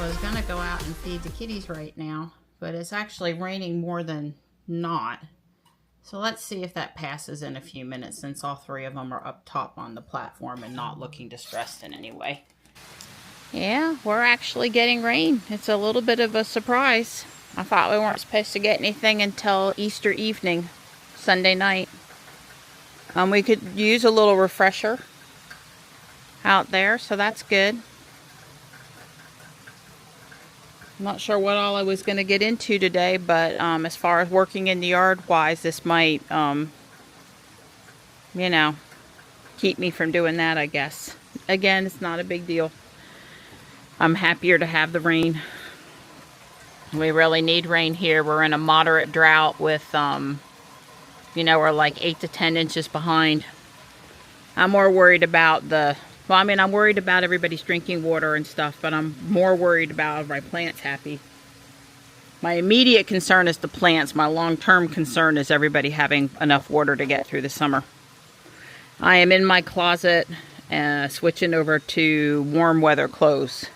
I was going to go out and feed the kitties right now, but it's actually raining more than not. So let's see if that passes in a few minutes, since all three of them are up top on the platform and not looking distressed in any way. Yeah, we're actually getting rain. It's a little bit of a surprise. I thought we weren't supposed to get anything until Easter evening, Sunday night. We could use a little refresher out there, so that's good. I'm not sure what all I was going to get into today, but as far as working in the yard wise, this might, you know, keep me from doing that, I guess. Again, it's not a big deal. I'm happier to have the rain. We really need rain here. We're in a moderate drought with, you know, we're like 8 to 10 inches behind. I'm more worried about well, I mean, I'm worried about everybody's drinking water and stuff, but I'm more worried about if my plants happy. My immediate concern is the plants. My long-term concern is everybody having enough water to get through the summer. I am in my closet switching over to warm weather clothes.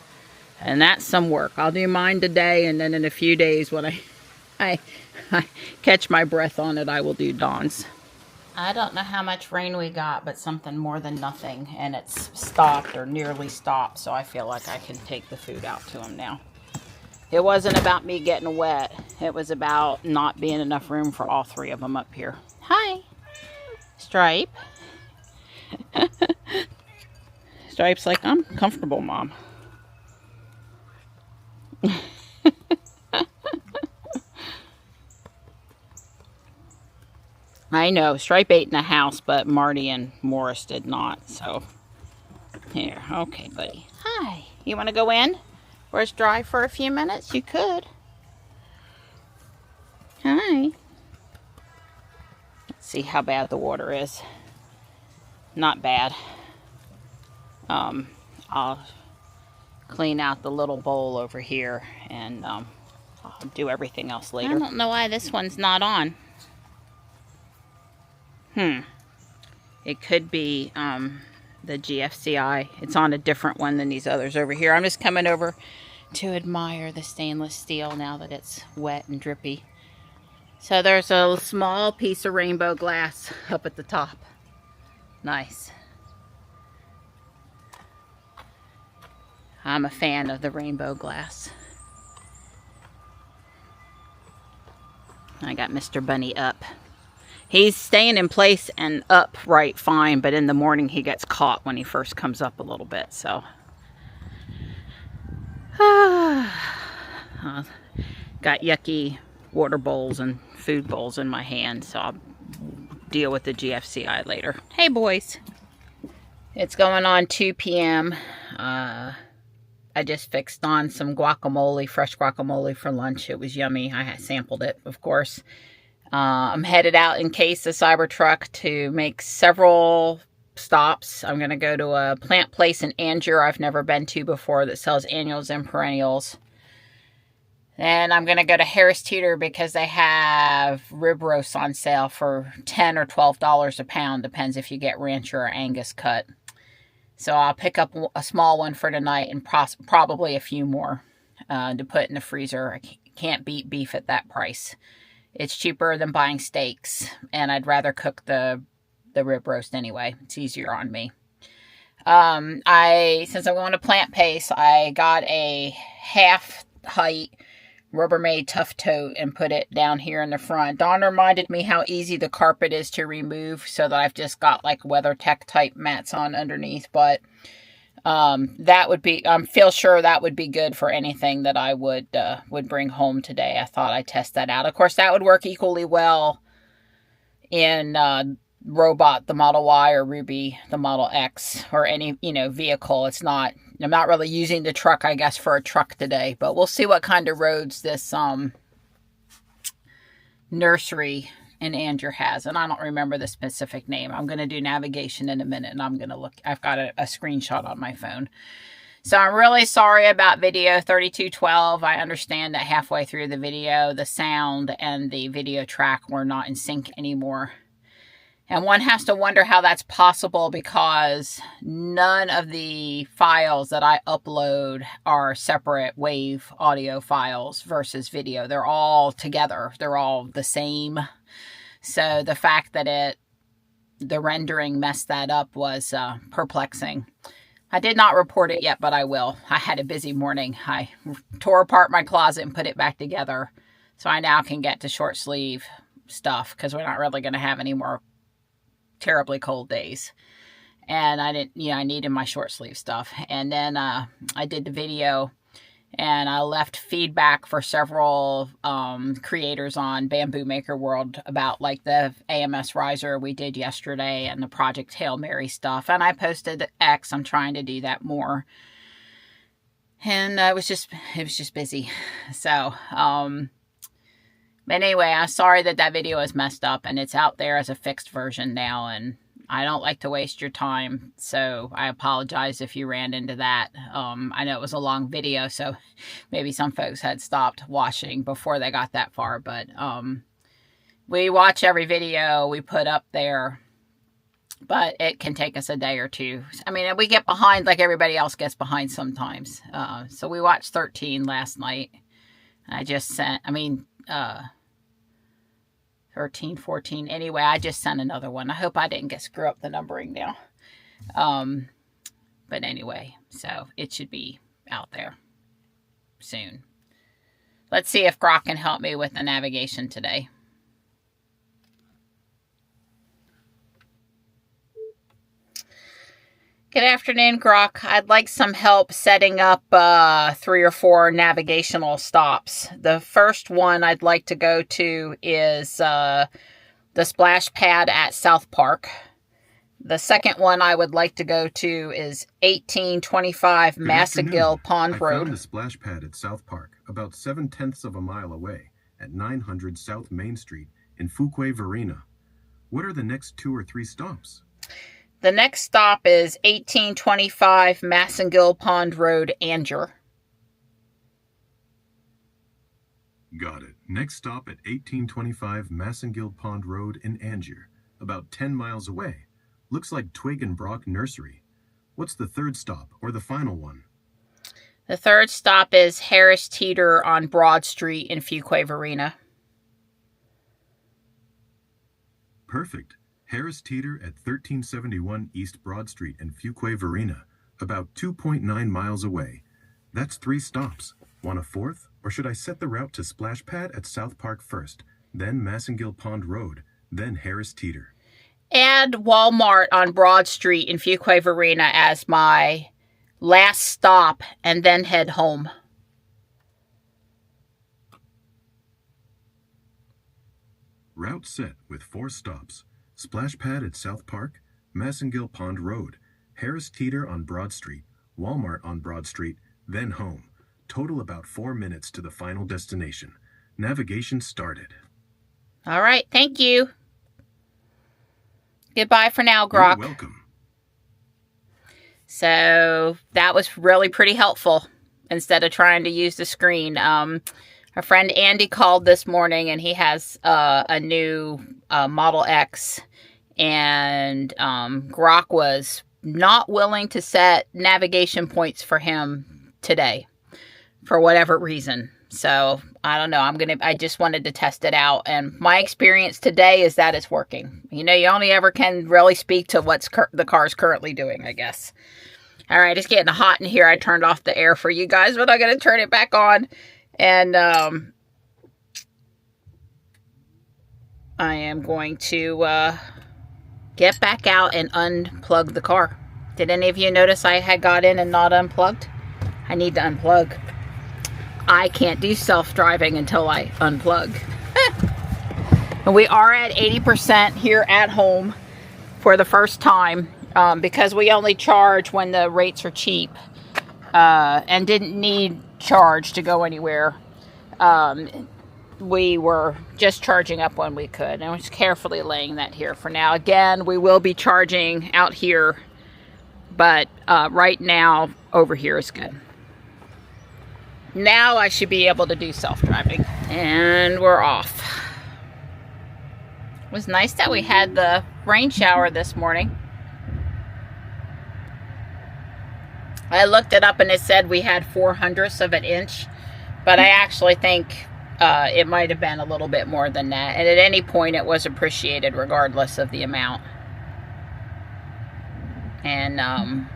And that's some work. I'll do mine today, and then in a few days when I catch my breath on it, I will do Dawn's. I don't know how much rain we got, but something more than nothing. And it's stopped or nearly stopped, so I feel like I can take the food out to them now. It wasn't about me getting wet. It was about not being enough room for all three of them up here. Hi, Stripe. Stripe's like, I'm comfortable, Mom. I know, Stripe ate in the house, but Marty and Morris did not, so. Here, okay, buddy. Hi, you want to go in? Where it's dry for a few minutes? You could. Hi. Let's see how bad the water is. Not bad. I'll clean out the little bowl over here, and I'll do everything else later. I don't know why this one's not on. It could be the GFCI. It's on a different one than these others over here. I'm just coming over to admire the stainless steel now that it's wet and drippy. So there's a small piece of rainbow glass up at the top. Nice. I'm a fan of the rainbow glass. I got Mr. Bunny up. He's staying in place and upright fine, but in the morning he gets caught when he first comes up a little bit, so. Got yucky water bowls and food bowls in my hand, so I'll deal with the GFCI later. Hey, boys. It's going on 2 p.m. I just fixed on some guacamole, fresh guacamole for lunch. It was yummy. I sampled it, of course. I'm headed out in case the Cybertruck to make several stops. I'm going to go to a plant place in Angier I've never been to before that sells annuals and perennials. And I'm going to go to Harris Teeter because they have rib roasts on sale for $10 or $12 a pound. Depends if you get rancher or Angus cut. So I'll pick up a small one for tonight and probably a few more to put in the freezer. I can't beat beef at that price. It's cheaper than buying steaks, and I'd rather cook the rib roast anyway. It's easier on me. Since I'm going to plant paste, I got a half height Rubbermaid Tough Tote and put it down here in the front. Dawn reminded me how easy the carpet is to remove, so that I've just got like WeatherTech type mats on underneath, but that would be, I feel sure that would be good for anything that I would bring home today. I thought I'd test that out. Of course, that would work equally well in Robot, the Model Y, or Ruby, the Model X, or any, vehicle. I'm not really using the truck, I guess, for a truck today, but we'll see what kind of roads this nursery in Angier has, and I don't remember the specific name. I'm going to do navigation in a minute, and I'm going to look. I've got a screenshot on my phone. So I'm really sorry about video 3212. I understand that halfway through the video, the sound and the video track were not in sync anymore. And one has to wonder how that's possible, because none of the files that I upload are separate wave audio files versus video. They're all together. They're all the same. So the fact that the rendering messed that up was perplexing. I did not report it yet, but I will. I had a busy morning. I tore apart my closet and put it back together. So I now can get to short sleeve stuff, because we're not really going to have any more terribly cold days. And I needed my short sleeve stuff. And then I did the video, and I left feedback for several creators on Bamboo Maker World about like the AMS riser we did yesterday and the Project Hail Mary stuff. And I posted X. I'm trying to do that more. And it was just busy. So, but anyway, I'm sorry that video is messed up, and it's out there as a fixed version now, and I don't like to waste your time, so I apologize if you ran into that. I know it was a long video, so maybe some folks had stopped watching before they got that far, but we watch every video we put up there, but it can take us a day or two. I mean, we get behind like everybody else gets behind sometimes. So we watched 13 last night. I just sent, 13, 14. Anyway, I just sent another one. I hope I didn't screw up the numbering now. But anyway, so it should be out there soon. Let's see if Grok can help me with the navigation today. Good afternoon, Grok. I'd like some help setting up 3 or 4 navigational stops. The first one I'd like to go to is the splash pad at South Park. The second one I would like to go to is 1825 Massagill Pond Road. I found the splash pad at South Park, about 7/10 of a mile away, at 900 South Main Street in Fuquay Varina. What are the next 2 or 3 stops? The next stop is 1825 Massagill Pond Road, Anger. Got it. Next stop at 1825 Massagill Pond Road in Anger, about 10 miles away. Looks like Twig and Brock Nursery. What's the third stop, or the final one? The third stop is Harris Teeter on Broad Street in Fuquay Varina. Perfect. Harris Teeter at 1371 East Broad Street in Fuquay Varina, about 2.9 miles away. That's 3 stops. Want a 4th? Or should I set the route to Splash Pad at South Park first, then Massagill Pond Road, then Harris Teeter? Add Walmart on Broad Street in Fuquay Varina as my last stop, and then head home. Route set with 4 stops. Splash Pad at South Park, Massagill Pond Road, Harris Teeter on Broad Street, Walmart on Broad Street, then home. Total about 4 minutes to the final destination. Navigation started. All right, thank you. Goodbye for now, Grok. You're welcome. So that was really pretty helpful instead of trying to use the screen. Our friend Andy called this morning, and he has a new Model X, and Grok was not willing to set navigation points for him today for whatever reason. So I don't know. I just wanted to test it out, and my experience today is that it's working. You know, you only ever can really speak to what's the car's currently doing, I guess. All right, it's getting hot in here. I turned off the air for you guys, but I'm going to turn it back on. And I am going to get back out and unplug the car. Did any of you notice I had got in and not unplugged? I need to unplug. I can't do self-driving until I unplug. And we are at 80% here at home for the first time because we only charge when the rates are cheap and didn't need charge to go anywhere. We were just charging up when we could, and I was carefully laying that here for now. Again, we will be charging out here, but right now over here is good. Now I should be able to do self-driving, and we're off. It was nice that we had the rain shower this morning. I looked it up and it said we had 0.04 of an inch, but I actually think it might have been a little bit more than that. And at any point it was appreciated regardless of the amount. And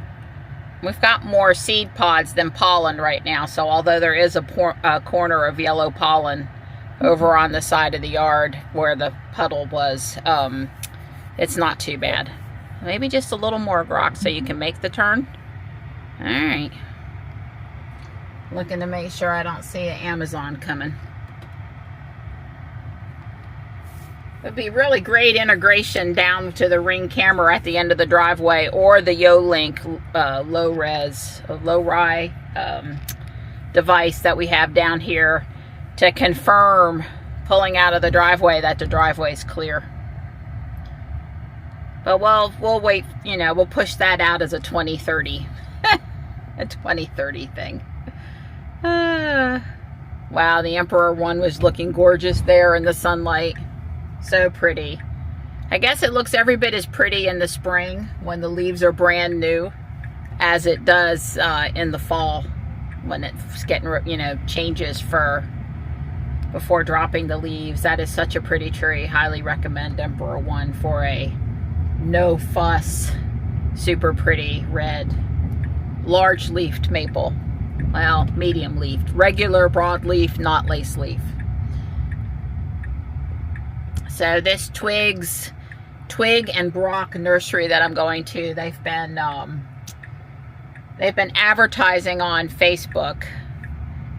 we've got more seed pods than pollen right now. So although there is a corner of yellow pollen over on the side of the yard where the puddle was, it's not too bad. Maybe just a little more grok so you can make the turn. All right. Looking to make sure I don't see an Amazon coming. It'd be really great integration down to the Ring camera at the end of the driveway, or the Yolink low-ri device that we have down here to confirm pulling out of the driveway that the driveway is clear. But we'll wait, you know, we'll push that out as a 2030. A 2030 thing. Wow, the Emperor one was looking gorgeous there in the sunlight. So pretty. I guess it looks every bit as pretty in the spring when the leaves are brand new as it does in the fall when it's getting, you know, changes fur before dropping the leaves. That is such a pretty tree. Highly recommend Emperor one for a no fuss, super pretty red, large leafed maple. Well, medium leafed, regular broadleaf, not lace leaf. So this Twig and Grok nursery that I'm going to, they've been advertising on Facebook.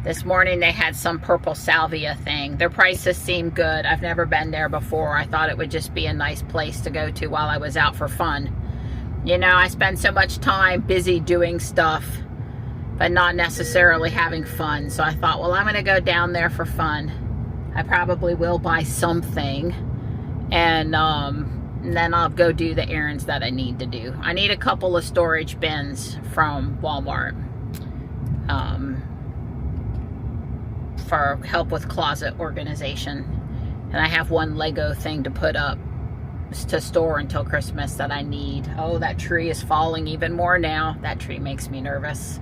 This morning they had some purple salvia thing. Their prices seem good. I've never been there before. I thought it would just be a nice place to go to while I was out for fun. You know, I spend so much time busy doing stuff, but not necessarily having fun. So I thought, well, I'm going to go down there for fun. I probably will buy something, and then I'll go do the errands that I need to do. I need a couple of storage bins from Walmart for help with closet organization. And I have one Lego thing to put up to store until Christmas that I need. Oh, that tree is falling even more now. That tree makes me nervous.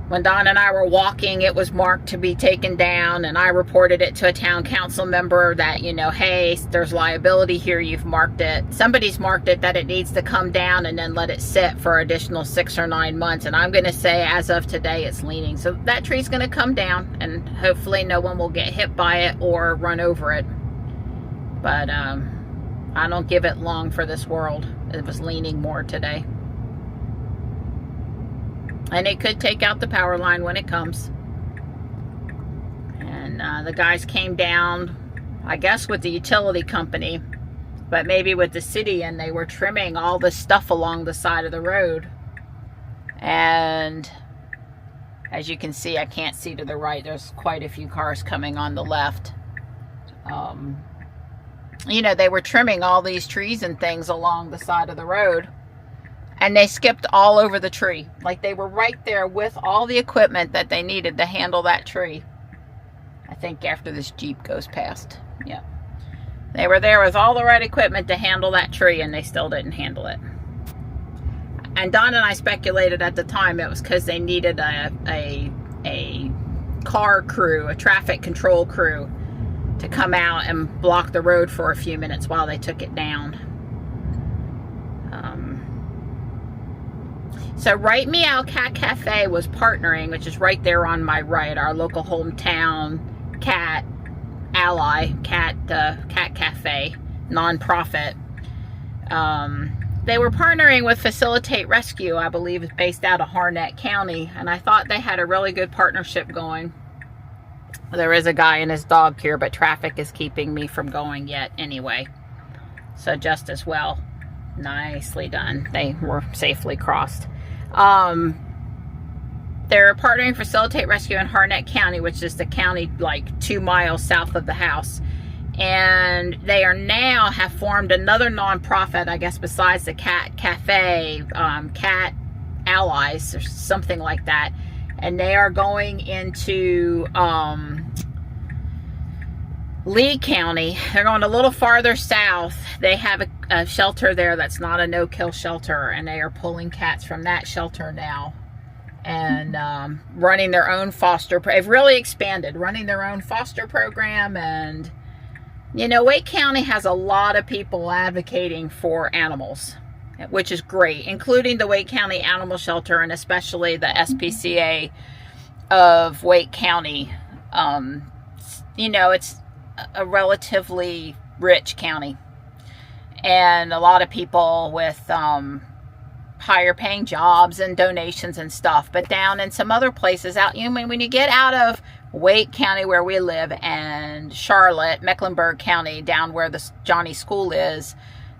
When Don and I were walking, it was marked to be taken down, and I reported it to a town council member that, you know, hey, there's liability here, you've marked it. Somebody's marked it that it needs to come down and then let it sit for additional 6 or 9 months, and I'm going to say as of today it's leaning. So that tree's going to come down, and hopefully no one will get hit by it or run over it. But I don't give it long for this world. It was leaning more today. And it could take out the power line when it comes. And the guys came down, I guess with the utility company, but maybe with the city, and they were trimming all the stuff along the side of the road. And as you can see, I can't see to the right. There's quite a few cars coming on the left. You know, they were trimming all these trees and things along the side of the road. And they skipped all over the tree. Like they were right there with all the equipment that they needed to handle that tree. I think after this Jeep goes past. Yeah. They were there with all the right equipment to handle that tree, and they still didn't handle it. And Don and I speculated at the time it was because they needed a car crew, a traffic control crew, to come out and block the road for a few minutes while they took it down. So Right Meow Cat Cafe was partnering, which is right there on my right, our local hometown cat ally, cat cafe, nonprofit. They were partnering with Facilitate Rescue, I believe is based out of Harnett County, and I thought they had a really good partnership going. There is a guy and his dog here, but traffic is keeping me from going yet anyway. So just as well. Nicely done. They were safely crossed. They're partnering Facilitate Rescue in Harnett County, which is the county like 2 miles south of the house. And they are now have formed another nonprofit, I guess, besides the Cat Cafe, Cat Allies or something like that. And they are going into Lee County. They're going a little farther south. They have a shelter there that's not a no-kill shelter, and they are pulling cats from that shelter now and running their own foster. They've really expanded, running their own foster program. And you know, Wake County has a lot of people advocating for animals, which is great, including the Wake County Animal Shelter and especially the SPCA of Wake County. You know, it's a relatively rich county, and a lot of people with higher paying jobs and donations and stuff. But down in some other places out, you know, when you get out of Wake County where we live and Charlotte, Mecklenburg County, down where the Johnny School is,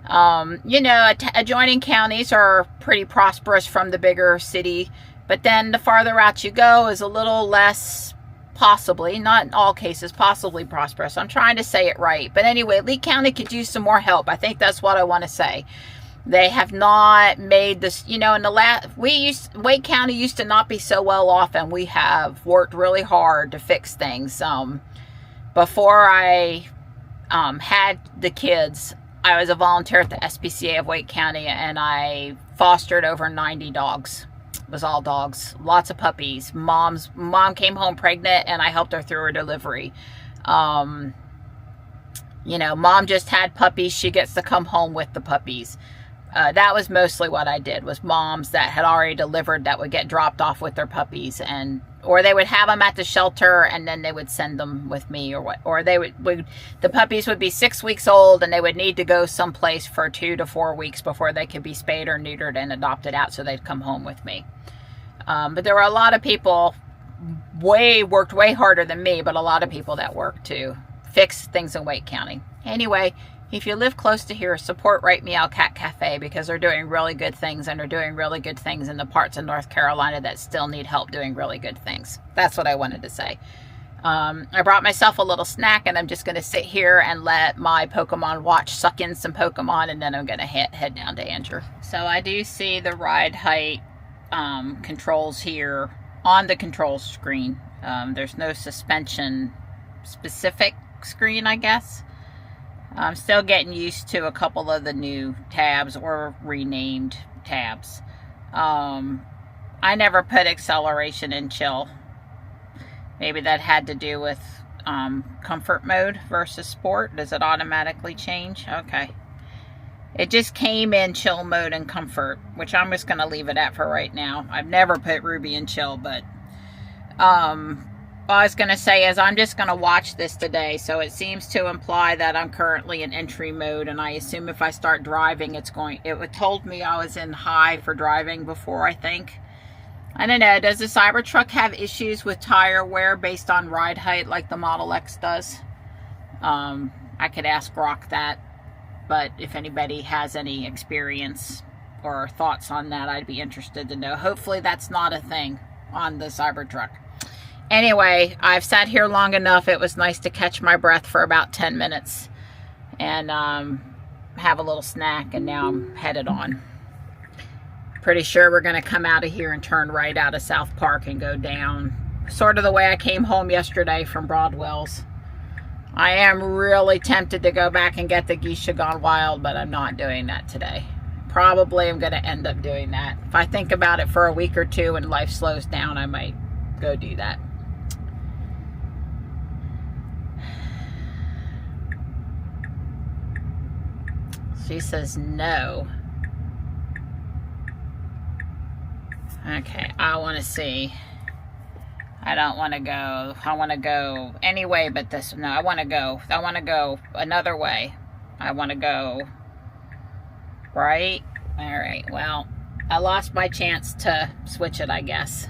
you know, adjoining counties are pretty prosperous from the bigger city, but then the farther out you go is a little less, possibly, not in all cases, possibly prosperous. I'm trying to say it right. But anyway, Lee County could use some more help. I think that's what I want to say. They have not made this, you know, in the Wake County used to not be so well off, and we have worked really hard to fix things. Before I had the kids, I was a volunteer at the SPCA of Wake County, and I fostered over 90 dogs. It was all dogs, lots of puppies. Mom came home pregnant, and I helped her through her delivery. You know, mom just had puppies. She gets to come home with the puppies. That was mostly what I did, was moms that had already delivered that would get dropped off with their puppies, or they would have them at the shelter and then they would send them with me, or they would the puppies would be 6 weeks old and they would need to go someplace for 2 to 4 weeks before they could be spayed or neutered and adopted out, so they'd come home with me. But there were a lot of people worked way harder than me, but a lot of people that worked to fix things in Wake County. Anyway, if you live close to here, support Right Meow Cat Cafe, because they're doing really good things, and they're doing really good things in the parts of North Carolina that still need help doing really good things. That's what I wanted to say. I brought myself a little snack, and I'm just going to sit here and let my Pokemon watch suck in some Pokemon, and then I'm going to head down to Andrew. So I do see the ride height controls here on the controls screen. There's no suspension specific screen, I guess. I'm still getting used to a couple of the new tabs or renamed tabs. I never put acceleration in chill. Maybe that had to do with comfort mode versus sport. Does it automatically change? Okay. It just came in chill mode and comfort, which I'm just going to leave it at for right now. I've never put Ruby in chill, but what I was going to say is I'm just going to watch this today, so it seems to imply that I'm currently in entry mode, and I assume if I start driving, it told me I was in high for driving before, I think. I don't know, does the Cybertruck have issues with tire wear based on ride height like the Model X does? I could ask Rock that, but if anybody has any experience or thoughts on that, I'd be interested to know. Hopefully that's not a thing on the Cybertruck. Anyway, I've sat here long enough. It was nice to catch my breath for about 10 minutes and have a little snack, and now I'm headed on. Pretty sure we're going to come out of here and turn right out of South Park and go down sort of the way I came home yesterday from Broadwell's. I am really tempted to go back and get the Geisha Gone Wild, but I'm not doing that today. Probably I'm going to end up doing that. If I think about it for a week or two and life slows down, I might go do that. She says no. Okay, I want to see. I don't want to go. I want to go anyway but this. No, I want to go. I want to go another way. I want to go right. All right, well, I lost my chance to switch it, I guess.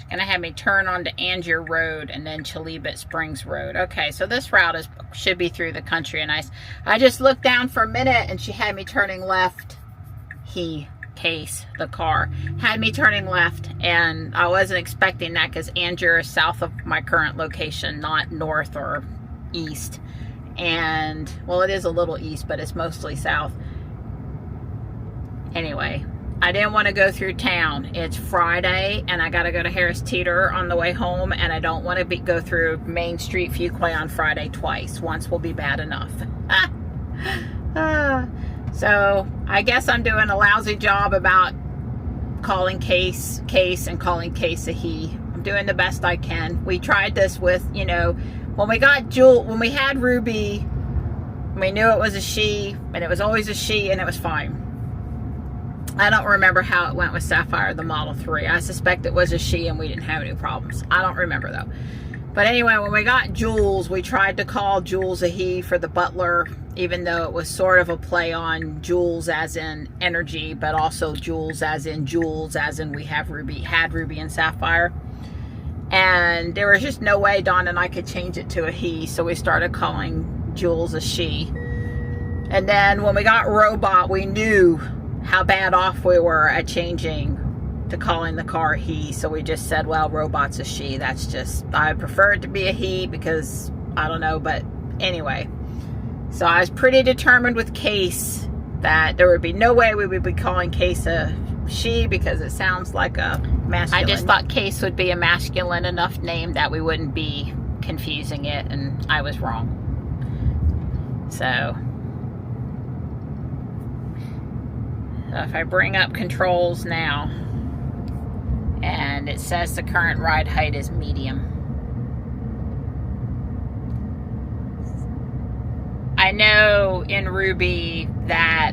Gonna have me turn onto Angier Road and then Chalibet Springs Road. Okay, so this route should be through the country, and I just looked down for a minute and she had me turning left. The car had me turning left, and I wasn't expecting that because Angier is south of my current location, not north or east. And, well, it is a little east, but it's mostly south. Anyway, I didn't want to go through town. It's Friday, and I got to go to Harris Teeter on the way home, and I don't want to go through Main Street Fuquay on Friday twice. Once will be bad enough. So, I guess I'm doing a lousy job about calling Case and calling Case a he. I'm doing the best I can. We tried this with, you know, when we had Ruby, we knew it was a she, and it was always a she, and it was fine. I don't remember how it went with Sapphire, the Model 3. I suspect it was a she, and we didn't have any problems. I don't remember, though. But anyway, when we got Jules, we tried to call Jules a he for the Butler, even though it was sort of a play on Jules as in energy, but also Jules as in we had Ruby and Sapphire. And there was just no way Dawn and I could change it to a he, so we started calling Jules a she. And then when we got Robot, we knew how bad off we were at changing to calling the car he, so we just said, well, Robot's a she. That's just, I prefer it to be a he because, I don't know, but anyway. So I was pretty determined with Case that there would be no way we would be calling Case a she because it sounds like a masculine. I just thought Case would be a masculine enough name that we wouldn't be confusing it, and I was wrong. So if I bring up controls now, and it says the current ride height is medium. I know in Ruby that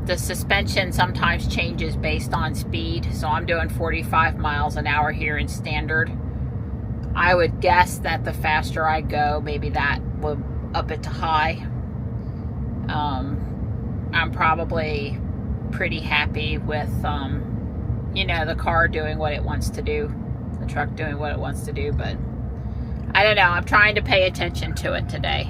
the suspension sometimes changes based on speed, so I'm doing 45 miles an hour here in standard. I would guess that the faster I go, maybe that will up it to high. I'm probably pretty happy with, you know, the car doing what it wants to do, the truck doing what it wants to do, but I don't know. I'm trying to pay attention to it today.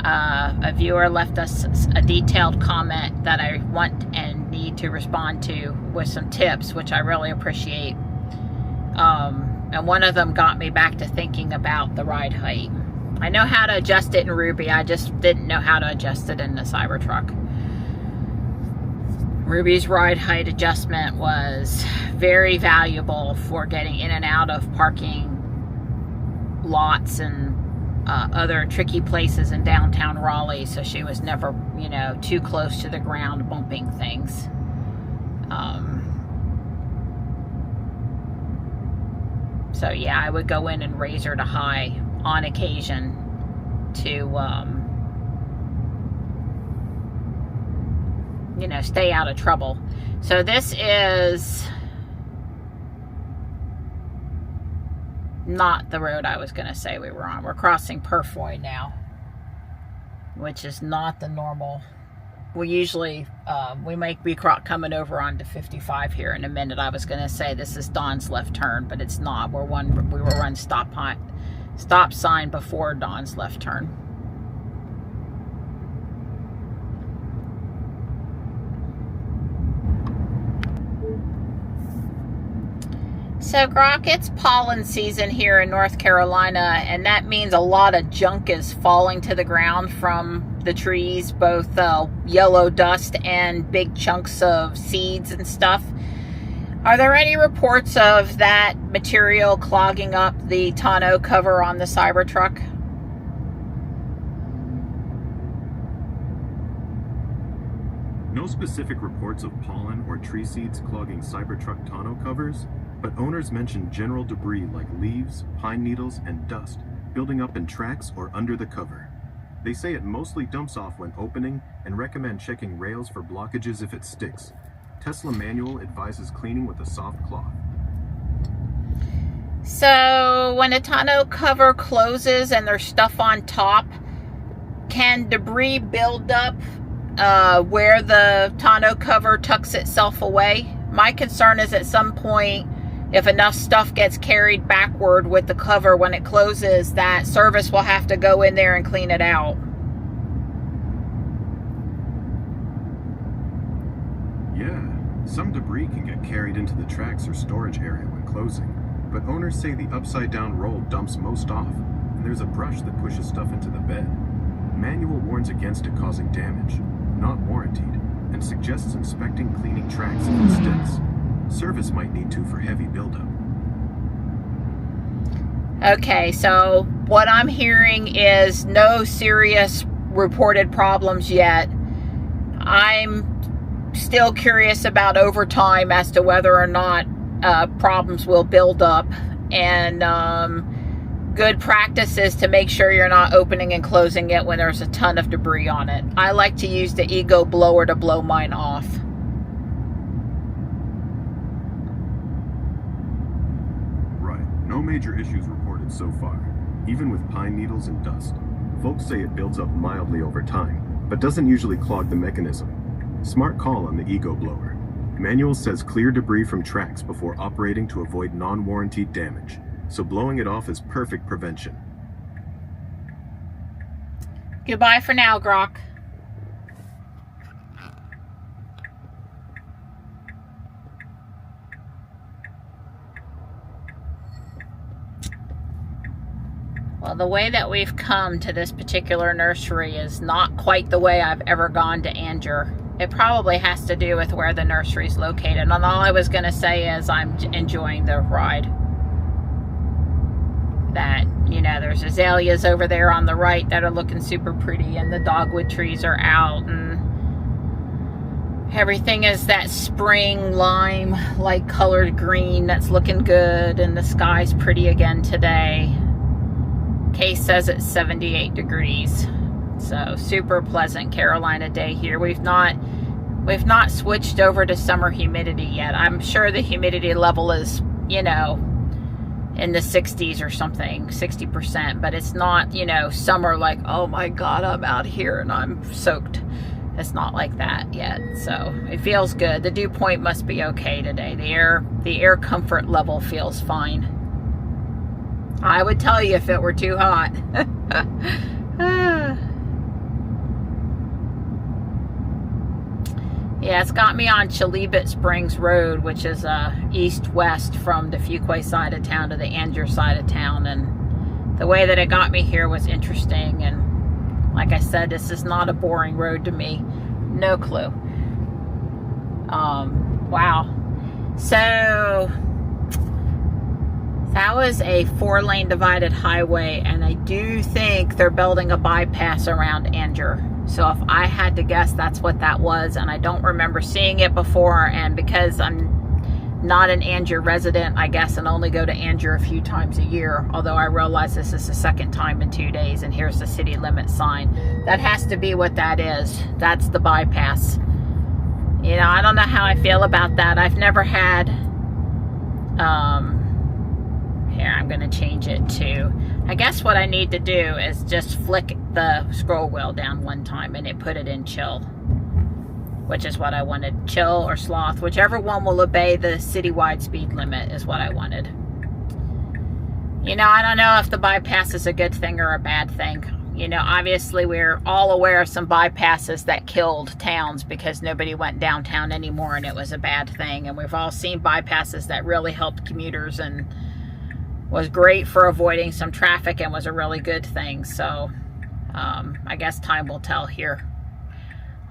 A viewer left us a detailed comment that I want and need to respond to with some tips, which I really appreciate. And one of them got me back to thinking about the ride height. I know how to adjust it in Ruby, I just didn't know how to adjust it in the Cybertruck. Ruby's ride height adjustment was very valuable for getting in and out of parking lots and other tricky places in downtown Raleigh, so she was never, you know, too close to the ground bumping things. So yeah, I would go in and raise her to high on occasion to, you know, stay out of trouble. So this is not the road I was going to say we were on. We're crossing Purfoy now, which is not the normal. We usually, we might be coming over onto 55 here in a minute. I was going to say this is Dawn's left turn, but it's not. We were run stop sign before Dawn's left turn. So, Grok, it's pollen season here in North Carolina, and that means a lot of junk is falling to the ground from the trees, both yellow dust and big chunks of seeds and stuff. Are there any reports of that material clogging up the tonneau cover on the Cybertruck? No specific reports of pollen or tree seeds clogging Cybertruck tonneau covers, but owners mention general debris like leaves, pine needles, and dust building up in tracks or under the cover. They say it mostly dumps off when opening and recommend checking rails for blockages if it sticks. Tesla Manual advises cleaning with a soft cloth. So when a tonneau cover closes and there's stuff on top, can debris build up where the tonneau cover tucks itself away? My concern is at some point, if enough stuff gets carried backward with the cover when it closes, that service will have to go in there and clean it out. Yeah, some debris can get carried into the tracks or storage area when closing, but owners say the upside down roll dumps most off, and there's a brush that pushes stuff into the bed. Manual warns against it causing damage, not warranted, and suggests inspecting cleaning tracks if it sticks. Service might need to for heavy buildup. Okay, so what I'm hearing is no serious reported problems yet. I'm still curious about over time as to whether or not problems will build up, and good practice is to make sure you're not opening and closing it when there's a ton of debris on it. I like to use the Ego blower to blow mine off. Right, no major issues reported so far, even with pine needles and dust. Folks say it builds up mildly over time, but doesn't usually clog the mechanism. Smart call on the Ego blower. Manual says clear debris from tracks before operating to avoid non-warranted damage, so blowing it off is perfect prevention. Goodbye for now, Grok. Well, the way that we've come to this particular nursery is not quite the way I've ever gone to Anger. It probably has to do with where the nursery is located. And all I was going to say is I'm enjoying the ride. That, you know, there's azaleas over there on the right that are looking super pretty, and the dogwood trees are out, and everything is that spring lime like colored green that's looking good, and the sky's pretty again today. Case says it's 78 degrees. So super pleasant Carolina day here. We've not switched over to summer humidity yet. I'm sure the humidity level is, you know, in the 60s or something, 60%, but it's not, you know, summer like, oh my God, I'm out here and I'm soaked. It's not like that yet. So it feels good. The dew point must be okay today. The air comfort level feels fine. I would tell you if it were too hot. Yeah, it's got me on Chalibet Springs Road, which is east-west from the Fuquay side of town to the Anger side of town. And the way that it got me here was interesting. And like I said, this is not a boring road to me. No clue. Wow. So that was a 4-lane divided highway, and I do think they're building a bypass around Anger. So if I had to guess, that's what that was, and I don't remember seeing it before, and because I'm not an Anger resident, I guess, and only go to Anger a few times a year, although I realize this is the second time in 2 days, and here's the city limit sign. That has to be what that is. That's the bypass. You know, I don't know how I feel about that. I've never had, here, I'm going to change it to, I guess what I need to do is just flick the scroll wheel down one time and it put it in chill, which is what I wanted. Chill or sloth, whichever one will obey the citywide speed limit is what I wanted. You know, I don't know if the bypass is a good thing or a bad thing. You know, obviously we're all aware of some bypasses that killed towns because nobody went downtown anymore and it was a bad thing. And we've all seen bypasses that really helped commuters and was great for avoiding some traffic and was a really good thing. So I guess time will tell here.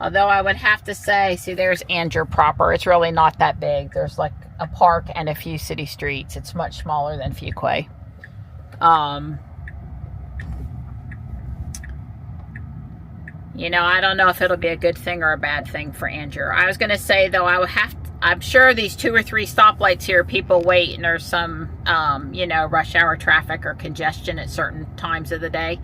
Although I would have to say, see, there's Anger proper. It's really not that big. There's like a park and a few city streets. It's much smaller than Fuquay. You know, I don't know if it'll be a good thing or a bad thing for Anger. I was going to say, though, I'm sure these 2 or 3 stoplights here, people wait and there's some, you know, rush hour traffic or congestion at certain times of the day.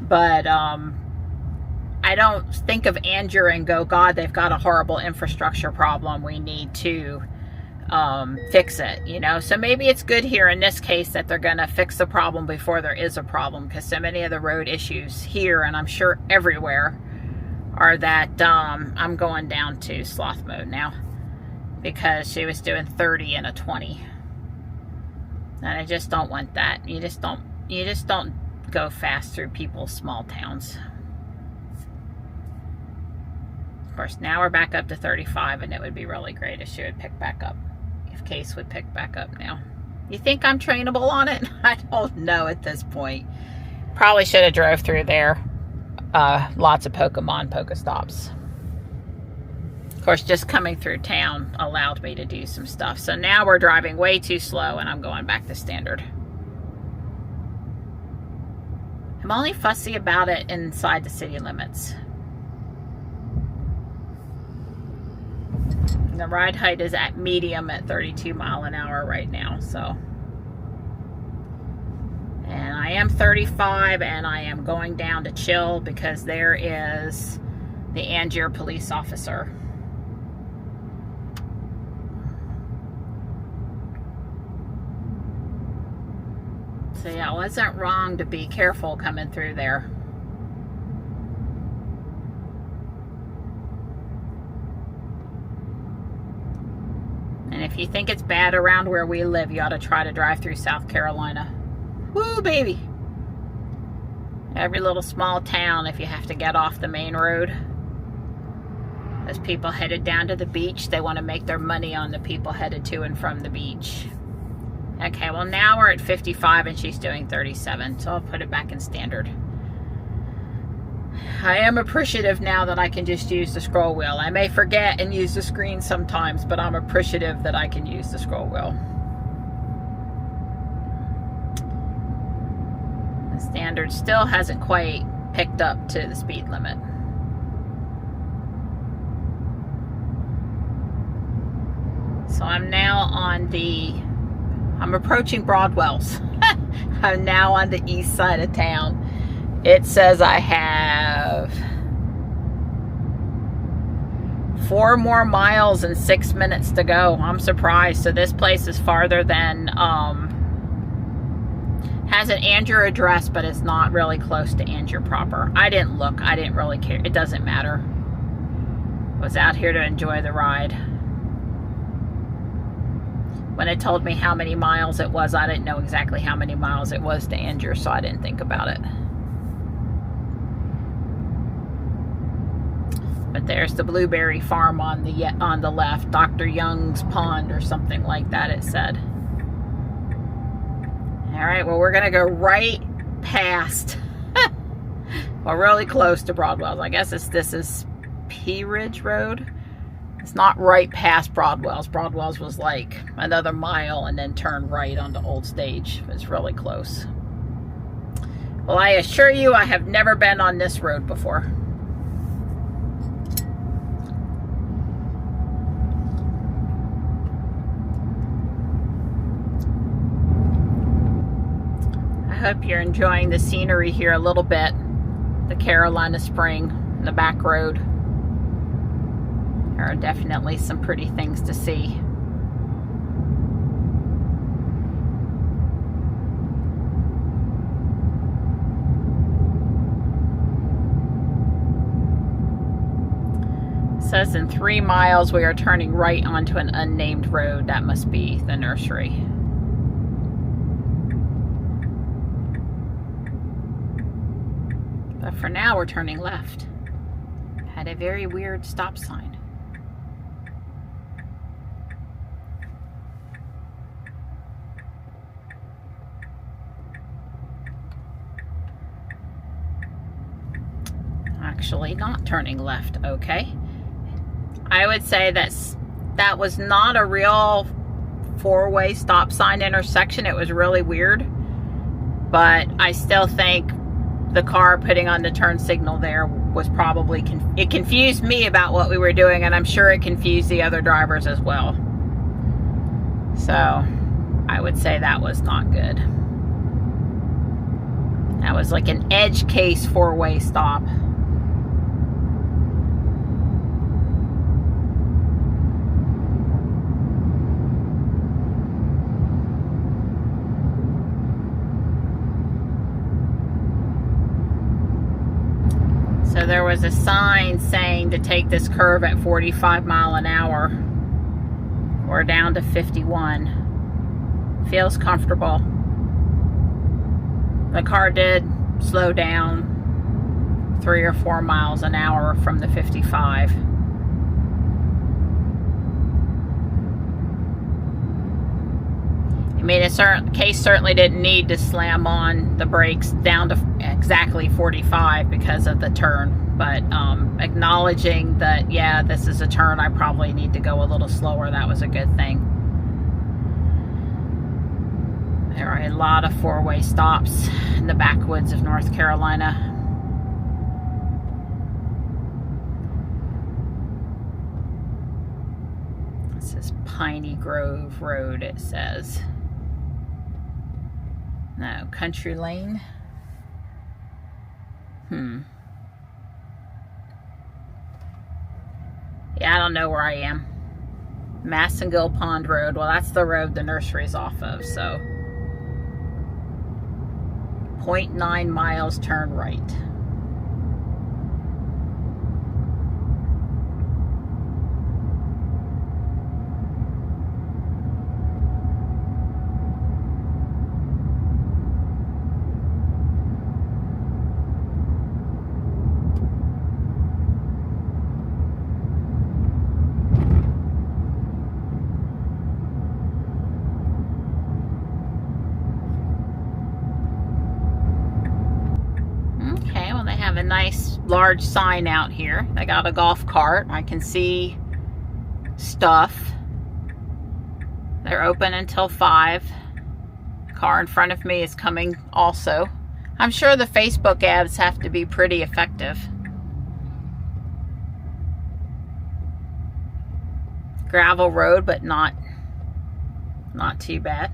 But I don't think of Anger and go, God, they've got a horrible infrastructure problem. We need to fix it, you know. So maybe it's good here in this case that they're going to fix the problem before there is a problem, because so many of the road issues here, and I'm sure everywhere, are that I'm going down to sloth mode now because she was doing 30 and a 20, and I just don't want that. You just don't go fast through people's small towns. Of course, now we're back up to 35, and it would be really great if she would pick back up, if Case would pick back up now. You think I'm trainable on it? I don't know at this point. Probably should have drove through there. Lots of Pokemon Pokestops. Of course, just coming through town allowed me to do some stuff. So now we're driving way too slow and I'm going back to standard. I'm only fussy about it inside the city limits. The ride height is at medium at 32 miles an hour right now, so. And I am 35 and I am going down to chill because there is the Angier police officer. So yeah, it wasn't wrong to be careful coming through there. And if you think it's bad around where we live, you ought to try to drive through South Carolina. Woo, baby. Every little small town, if you have to get off the main road. Those people headed down to the beach, they want to make their money on the people headed to and from the beach. Okay, well now we're at 55 and she's doing 37, so I'll put it back in standard. I am appreciative now that I can just use the scroll wheel. I may forget and use the screen sometimes, but I'm appreciative that I can use the scroll wheel. The standard still hasn't quite picked up to the speed limit. So I'm now on I'm approaching Broadwell's. I'm now on the east side of town. It says I have 4 more miles and 6 minutes to go. I'm surprised. So this place is farther than, has an Angier address, but it's not really close to Angier proper. I didn't look. I didn't really care. It doesn't matter. I was out here to enjoy the ride. When it told me how many miles it was, I didn't know exactly how many miles it was to Angier, so I didn't think about it. But there's the blueberry farm on the left, Dr. Young's Pond or something like that it said. All right, well, we're gonna go right past, well, really close to Broadwell's. I guess this is Pea Ridge Road. It's not right past Broadwell's. Broadwell's was like another mile and then turn right onto Old Stage. It's really close. Well, I assure you, I have never been on this road before. I hope you're enjoying the scenery here a little bit. The Carolina Spring and the back road. There are definitely some pretty things to see. It says in 3 miles we are turning right onto an unnamed road. That must be the nursery. But for now we're turning left. Had a very weird stop sign. Actually not turning left. Okay, I would say that was not a real 4-way stop sign intersection. It was really weird, but I still think the car putting on the turn signal there was probably it confused me about what we were doing, and I'm sure it confused the other drivers as well. So I would say that was not good. That was like an edge case 4-way stop. So there was a sign saying to take this curve at 45 miles an hour. We're down to 51. Feels comfortable. The car did slow down 3 or 4 miles an hour from the 55. mean, Case certainly didn't need to slam on the brakes down to exactly 45 because of the turn. But acknowledging that, yeah, this is a turn, I probably need to go a little slower. That was a good thing. There are a lot of four-way stops in the backwoods of North Carolina. This is Piney Grove Road, it says. No, Country Lane. Yeah, I don't know where I am. Massengill Pond Road. Well, that's the road the nursery's off of, so. 0.9 miles, turn right. A nice large sign out here. They got a golf cart. I can see stuff. They're open until 5. The car in front of me is coming also. I'm sure the Facebook ads have to be pretty effective. Gravel road, but not too bad.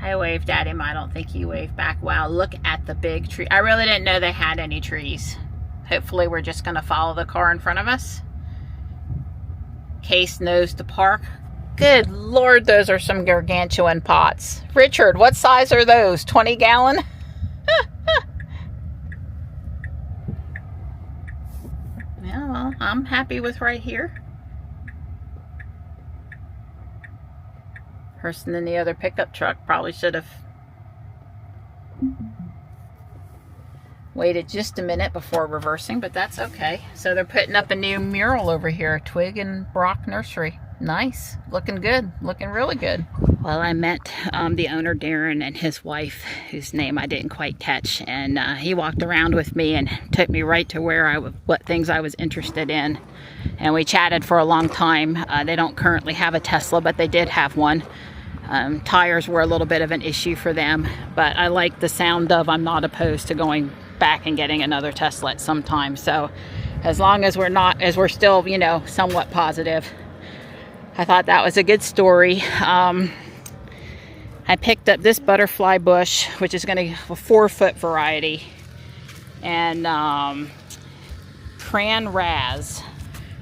I waved at him. I don't think he waved back. Wow, look at the big tree. I really didn't know they had any trees. Hopefully we're just going to follow the car in front of us. Case knows to park. Good Lord, those are some gargantuan pots. Richard, what size are those? 20 gallon? Yeah, well, I'm happy with right here. Person in the other pickup truck probably should have waited just a minute before reversing, but that's okay. So they're putting up a new mural over here, Twig and Brock Nursery. Nice, looking good, looking really good. Well, I met the owner, Darren, and his wife, whose name I didn't quite catch, and he walked around with me and took me right to where what things I was interested in, and we chatted for a long time. They don't currently have a Tesla, but they did have one. Tires were a little bit of an issue for them, but I like the sound of, I'm not opposed to going back and getting another Tesla at some time. So as long as we're still, you know, somewhat positive, I thought that was a good story. I picked up this butterfly bush, which is going to be a 4-foot variety, and cran raz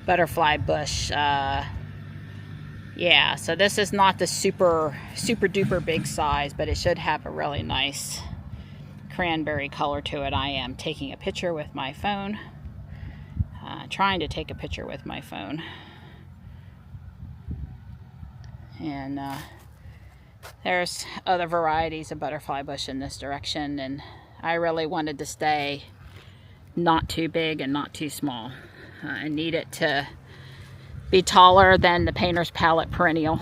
butterfly bush. Yeah, so this is not the super duper big size, but it should have a really nice cranberry color to it. I am taking a picture with my phone, trying to take a picture with my phone. And there's other varieties of butterfly bush in this direction, and I really wanted to stay not too big and not too small. I need it to be taller than the painter's palette perennial.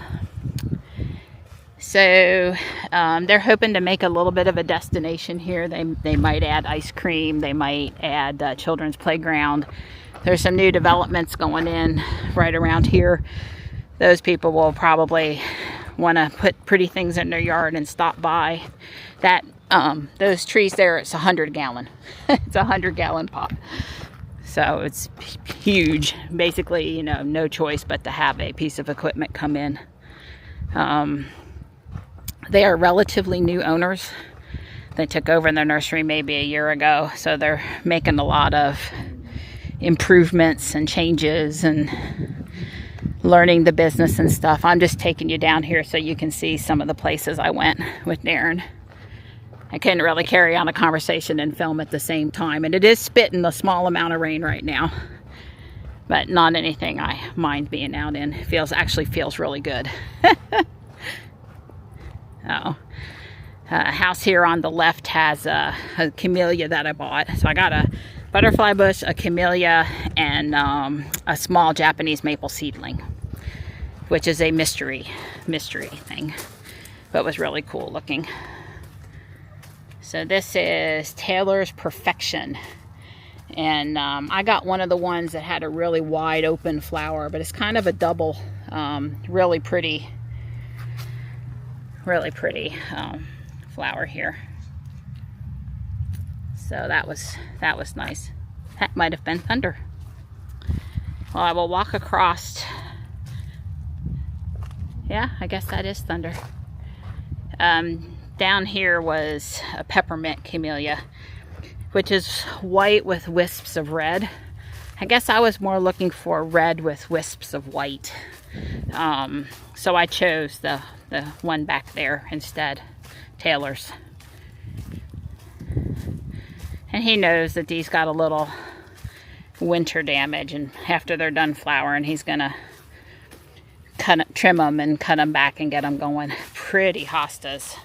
So they're hoping to make a little bit of a destination here. They might add ice cream, they might add children's playground. There's some new developments going in right around here. Those people will probably want to put pretty things in their yard and stop by. That those trees there, it's 100 gallon. It's a 100-gallon pot. So it's huge. Basically, you know, no choice but to have a piece of equipment come in. They are relatively new owners. They took over their nursery maybe a year ago, so they're making a lot of improvements and changes and learning the business and stuff. I'm just taking you down here so you can see some of the places I went with Darren. I couldn't really carry on a conversation and film at the same time. And it is spitting a small amount of rain right now, but not anything I mind being out in. Actually feels really good. House here on the left has a camellia that I bought. So I got a butterfly bush, a camellia, and a small Japanese maple seedling. which is a mystery thing, but was really cool looking. So this is Taylor's Perfection. And I got one of the ones that had a really wide open flower, but it's kind of a double, really pretty flower here. So that was nice. That might have been thunder. Well, I will walk across. Yeah, I guess that is thunder. Down here was a peppermint camellia, which is white with wisps of red. I guess I was more looking for red with wisps of white. So I chose the one back there instead, Taylor's. And he knows that these got a little winter damage, and after they're done flowering, he's gonna trim them and cut them back and get them going. Pretty hostas.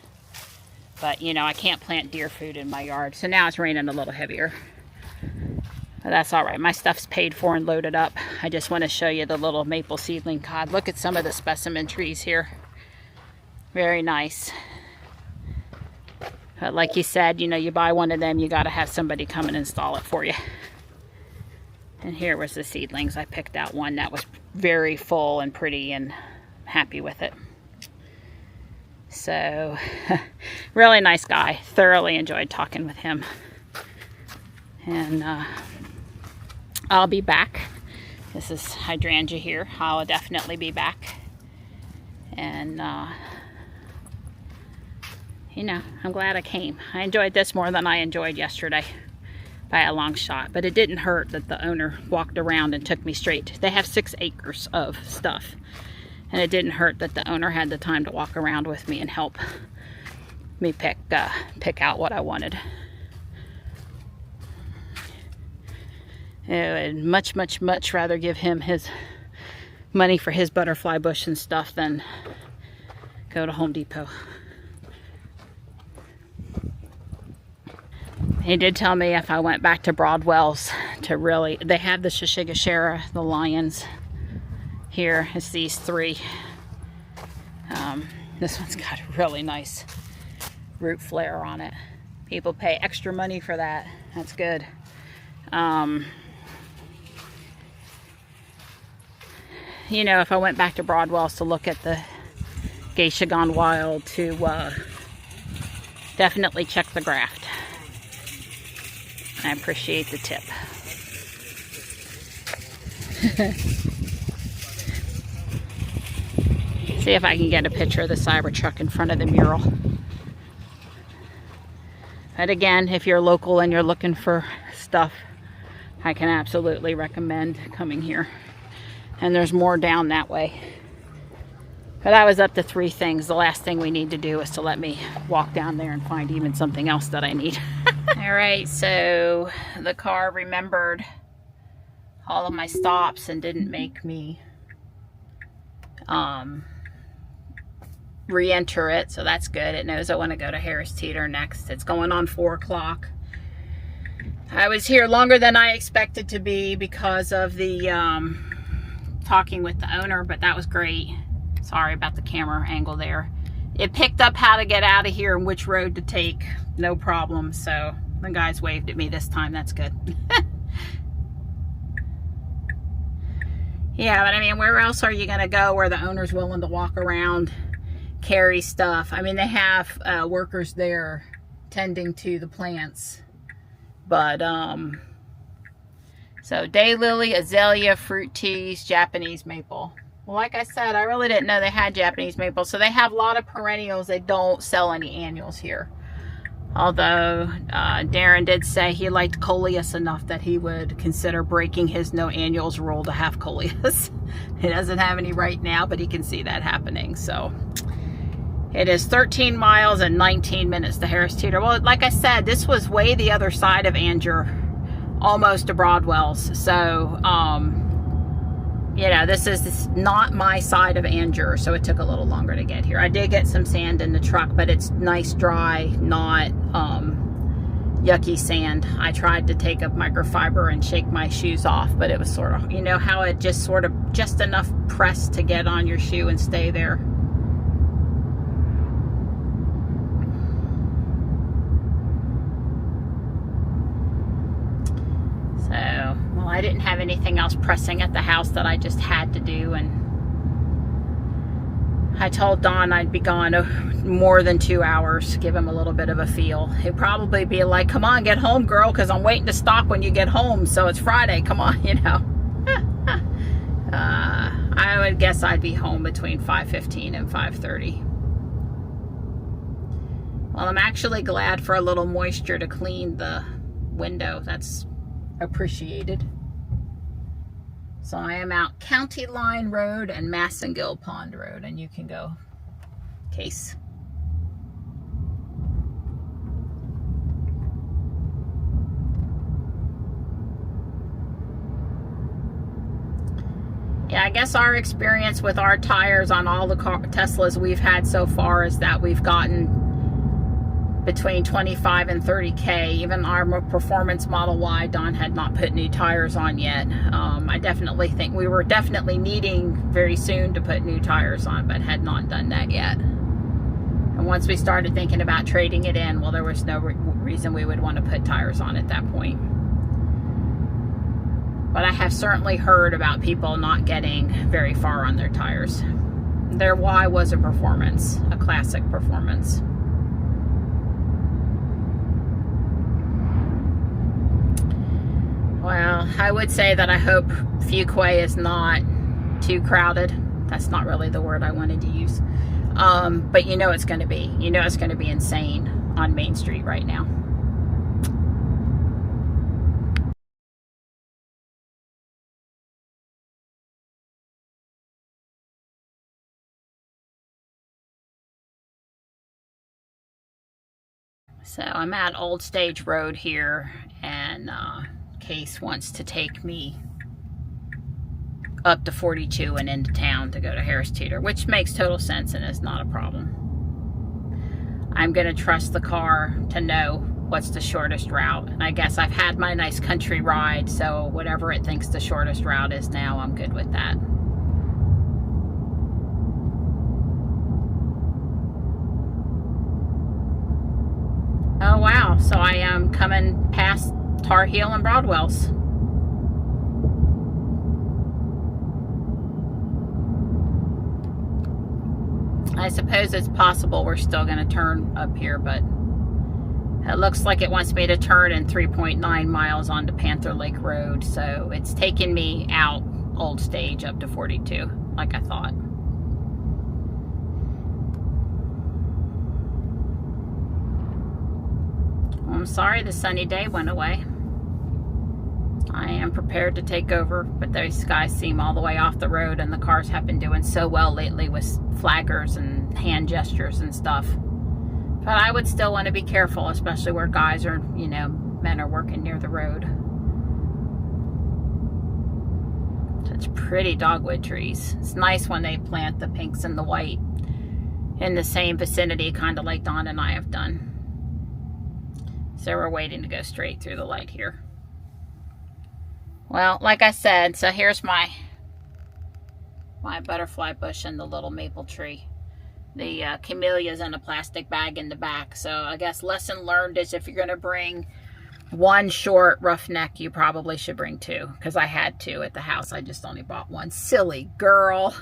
But, you know, I can't plant deer food in my yard. So now it's raining a little heavier. But that's all right. My stuff's paid for and loaded up. I just want to show you the little maple seedling cod. Look at some of the specimen trees here. Very nice. But like you said, you know, you buy one of them, you got to have somebody come and install it for you. And here was the seedlings. I picked out one that was very full and pretty, and happy with it. So, really nice guy. Thoroughly enjoyed talking with him. And I'll be back. This is hydrangea here. I'll definitely be back. And, you know, I'm glad I came. I enjoyed this more than I enjoyed yesterday by a long shot. But it didn't hurt that the owner walked around and took me straight. They have 6 acres of stuff. And it didn't hurt that the owner had the time to walk around with me and help me pick out what I wanted. I would much rather give him his money for his butterfly bush and stuff than go to Home Depot. He did tell me if I went back to Broadwell's to really, they have the Shishigashara, the lions. Here is these 3. This one's got a really nice root flare on it. People pay extra money for that. That's good. You know, if I went back to Broadwell's to look at the Geisha Gone Wild, to definitely check the graft. I appreciate the tip. See if I can get a picture of the Cybertruck in front of the mural. But again, if you're local and you're looking for stuff, I can absolutely recommend coming here. And there's more down that way. But I was up to 3 things. The last thing we need to do is to let me walk down there and find even something else that I need. Alright, so the car remembered all of my stops and didn't make me re-enter it, so that's good. It knows I want to go to Harris Teeter next. It's going on 4 o'clock. I was here longer than I expected to be because of the talking with the owner, but that was great. Sorry about the camera angle there. It picked up how to get out of here and which road to take, no problem. So the guys waved at me this time. That's good. Yeah, but I mean, where else are you going to go where the owner's willing to walk around, carry stuff? I mean, they have workers there tending to the plants. But, so daylily, azalea, fruit teas, Japanese maple. Well, like I said, I really didn't know they had Japanese maple. So they have a lot of perennials. They don't sell any annuals here. Although Darren did say he liked coleus enough that he would consider breaking his no annuals rule to have coleus. He doesn't have any right now, but he can see that happening. So it is 13 miles and 19 minutes to Harris Teeter. Well, like I said, this was way the other side of Anger, almost to Broadwell's. So, you know, this is not my side of Anger, so it took a little longer to get here. I did get some sand in the truck, but it's nice, dry, not yucky sand. I tried to take a microfiber and shake my shoes off, but it was sort of, you know how it just sort of just enough press to get on your shoe and stay there. So, well, I didn't have anything else pressing at the house that I just had to do, and I told Don I'd be gone more than 2 hours, give him a little bit of a feel. He'd probably be like, come on, get home, girl, because I'm waiting to stop when you get home, so it's Friday, come on, you know. I would guess I'd be home between 5:15 and 5:30. Well, I'm actually glad for a little moisture to clean the window. That's appreciated. So I am out County Line Road and Massengill Pond Road, and you can go, Case. Yeah, I guess our experience with our tires on all the Teslas we've had so far is that we've gotten between 25 and 30K. Even our Performance Model Y, Don had not put new tires on yet. I definitely think we were definitely needing very soon to put new tires on, but had not done that yet. And once we started thinking about trading it in, well, there was no reason we would want to put tires on at that point. But I have certainly heard about people not getting very far on their tires. Their Y was a performance, a classic performance. Well, I would say that I hope Fuquay is not too crowded. That's not really the word I wanted to use. But you know it's going to be. You know it's going to be insane on Main Street right now. So I'm at Old Stage Road here, and Case wants to take me up to 42 and into town to go to Harris Teeter, which makes total sense and is not a problem. I'm going to trust the car to know what's the shortest route. And I guess I've had my nice country ride, so whatever it thinks the shortest route is now, I'm good with that. Oh wow, so I am coming past Tar Heel and Broadwell's. I suppose it's possible we're still going to turn up here, but it looks like it wants me to turn in 3.9 miles onto Panther Lake Road, so it's taken me out Old Stage up to 42, like I thought. I'm sorry the sunny day went away. I am prepared to take over, but those guys seem all the way off the road, and the cars have been doing so well lately with flaggers and hand gestures and stuff. But I would still want to be careful, especially where guys are, you know, men are working near the road. Such pretty dogwood trees. It's nice when they plant the pinks and the white in the same vicinity, kind of like Don and I have done. So we're waiting to go straight through the light here. Well, like I said, so here's my butterfly bush and the little maple tree. The camellia's in a plastic bag in the back. So I guess lesson learned is if you're going to bring one short roughneck, you probably should bring two. Because I had two at the house. I just only bought one. Silly girl.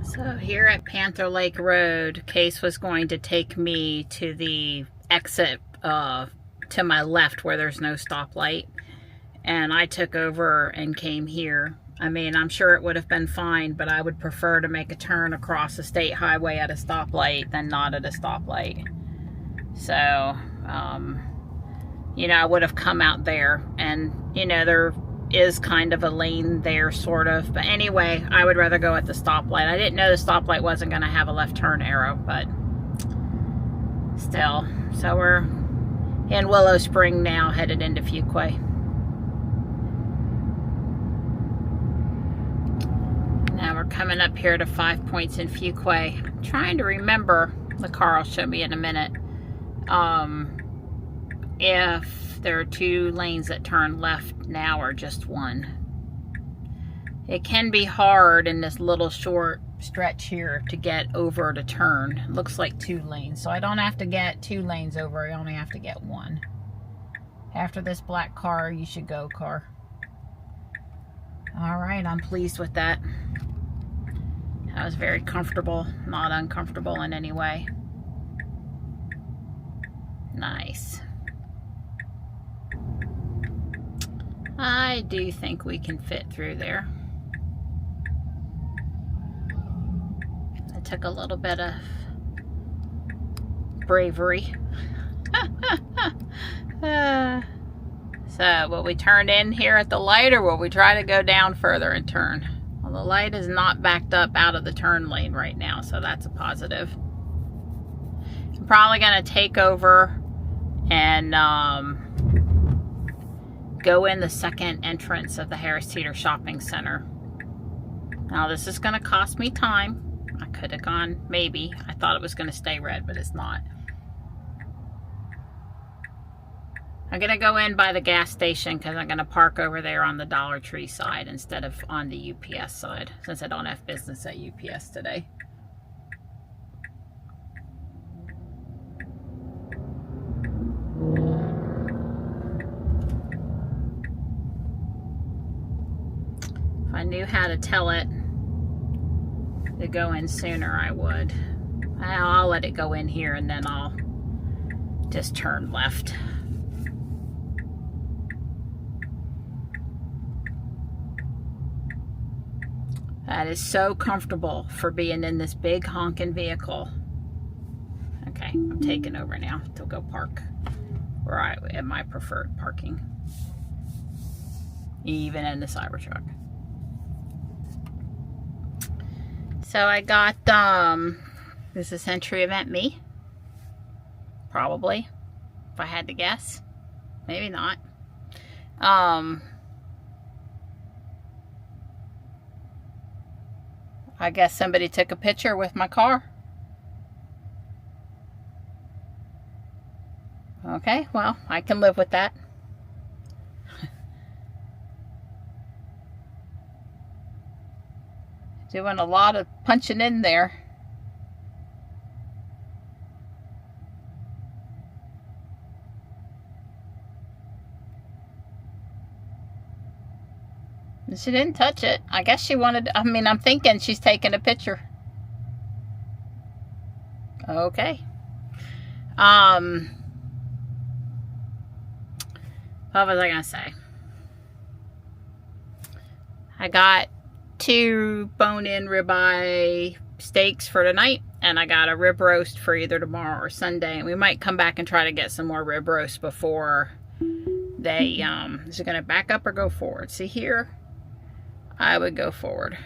So here at Panther Lake Road, Case was going to take me to the exit to my left where there's no stoplight. And I took over and came here. I mean, I'm sure it would have been fine, but I would prefer to make a turn across the state highway at a stoplight than not at a stoplight. So, you know, I would have come out there, and, you know, there is kind of a lane there, sort of. But anyway, I would rather go at the stoplight. I didn't know the stoplight wasn't going to have a left turn arrow, but still. So we're in Willow Spring now, headed into Fuquay. Now we're coming up here to 5 Points in Fuquay. I'm trying to remember The car will show me in a minute. If there are 2 lanes that turn left now or just 1. It can be hard in this little short stretch here to get over to turn. It looks like 2 lanes, so I don't have to get 2 lanes over, I only have to get 1. After this black car, you should go, car. All right, I'm pleased with that. That was very comfortable, not uncomfortable in any way. Nice. I do think we can fit through there. It took a little bit of bravery. So, will we turn in here at the light, or will we try to go down further and turn? Well, the light is not backed up out of the turn lane right now, so that's a positive. I'm probably going to take over and go in the second entrance of the Harris Teeter Shopping Center. Now, this is going to cost me time. I could have gone, maybe. I thought it was going to stay red, but it's not. I'm going to go in by the gas station because I'm going to park over there on the Dollar Tree side instead of on the UPS side, since I don't have business at UPS today. If I knew how to tell it to go in sooner, I would. I'll let it go in here and then I'll just turn left. That is so comfortable for being in this big honking vehicle. Okay, I'm taking over now to go park where I am my preferred parking, even in the Cybertruck. So I got this is Century Event Me, probably, if I had to guess. Maybe not. I guess somebody took a picture with my car. Okay, well, I can live with that. Doing a lot of punching in there. She didn't touch it. I guess she wanted, I mean, I'm thinking she's taking a picture. Okay. What was I gonna say? I got 2 bone-in ribeye steaks for tonight, and I got a rib roast for either tomorrow or Sunday. And we might come back and try to get some more rib roast before they, is it gonna back up or go forward? See here? I would go forward.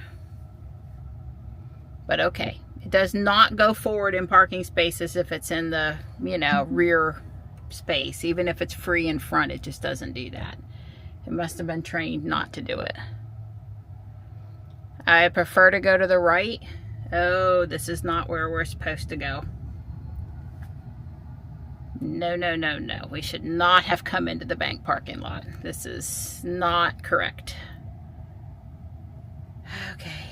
But okay. It does not go forward in parking spaces if it's in the, you know, rear space. Even if it's free in front, it just doesn't do that. It must have been trained not to do it. I prefer to go to the right. Oh, this is not where we're supposed to go. No, no, no, no. We should not have come into the bank parking lot. This is not correct. Okay.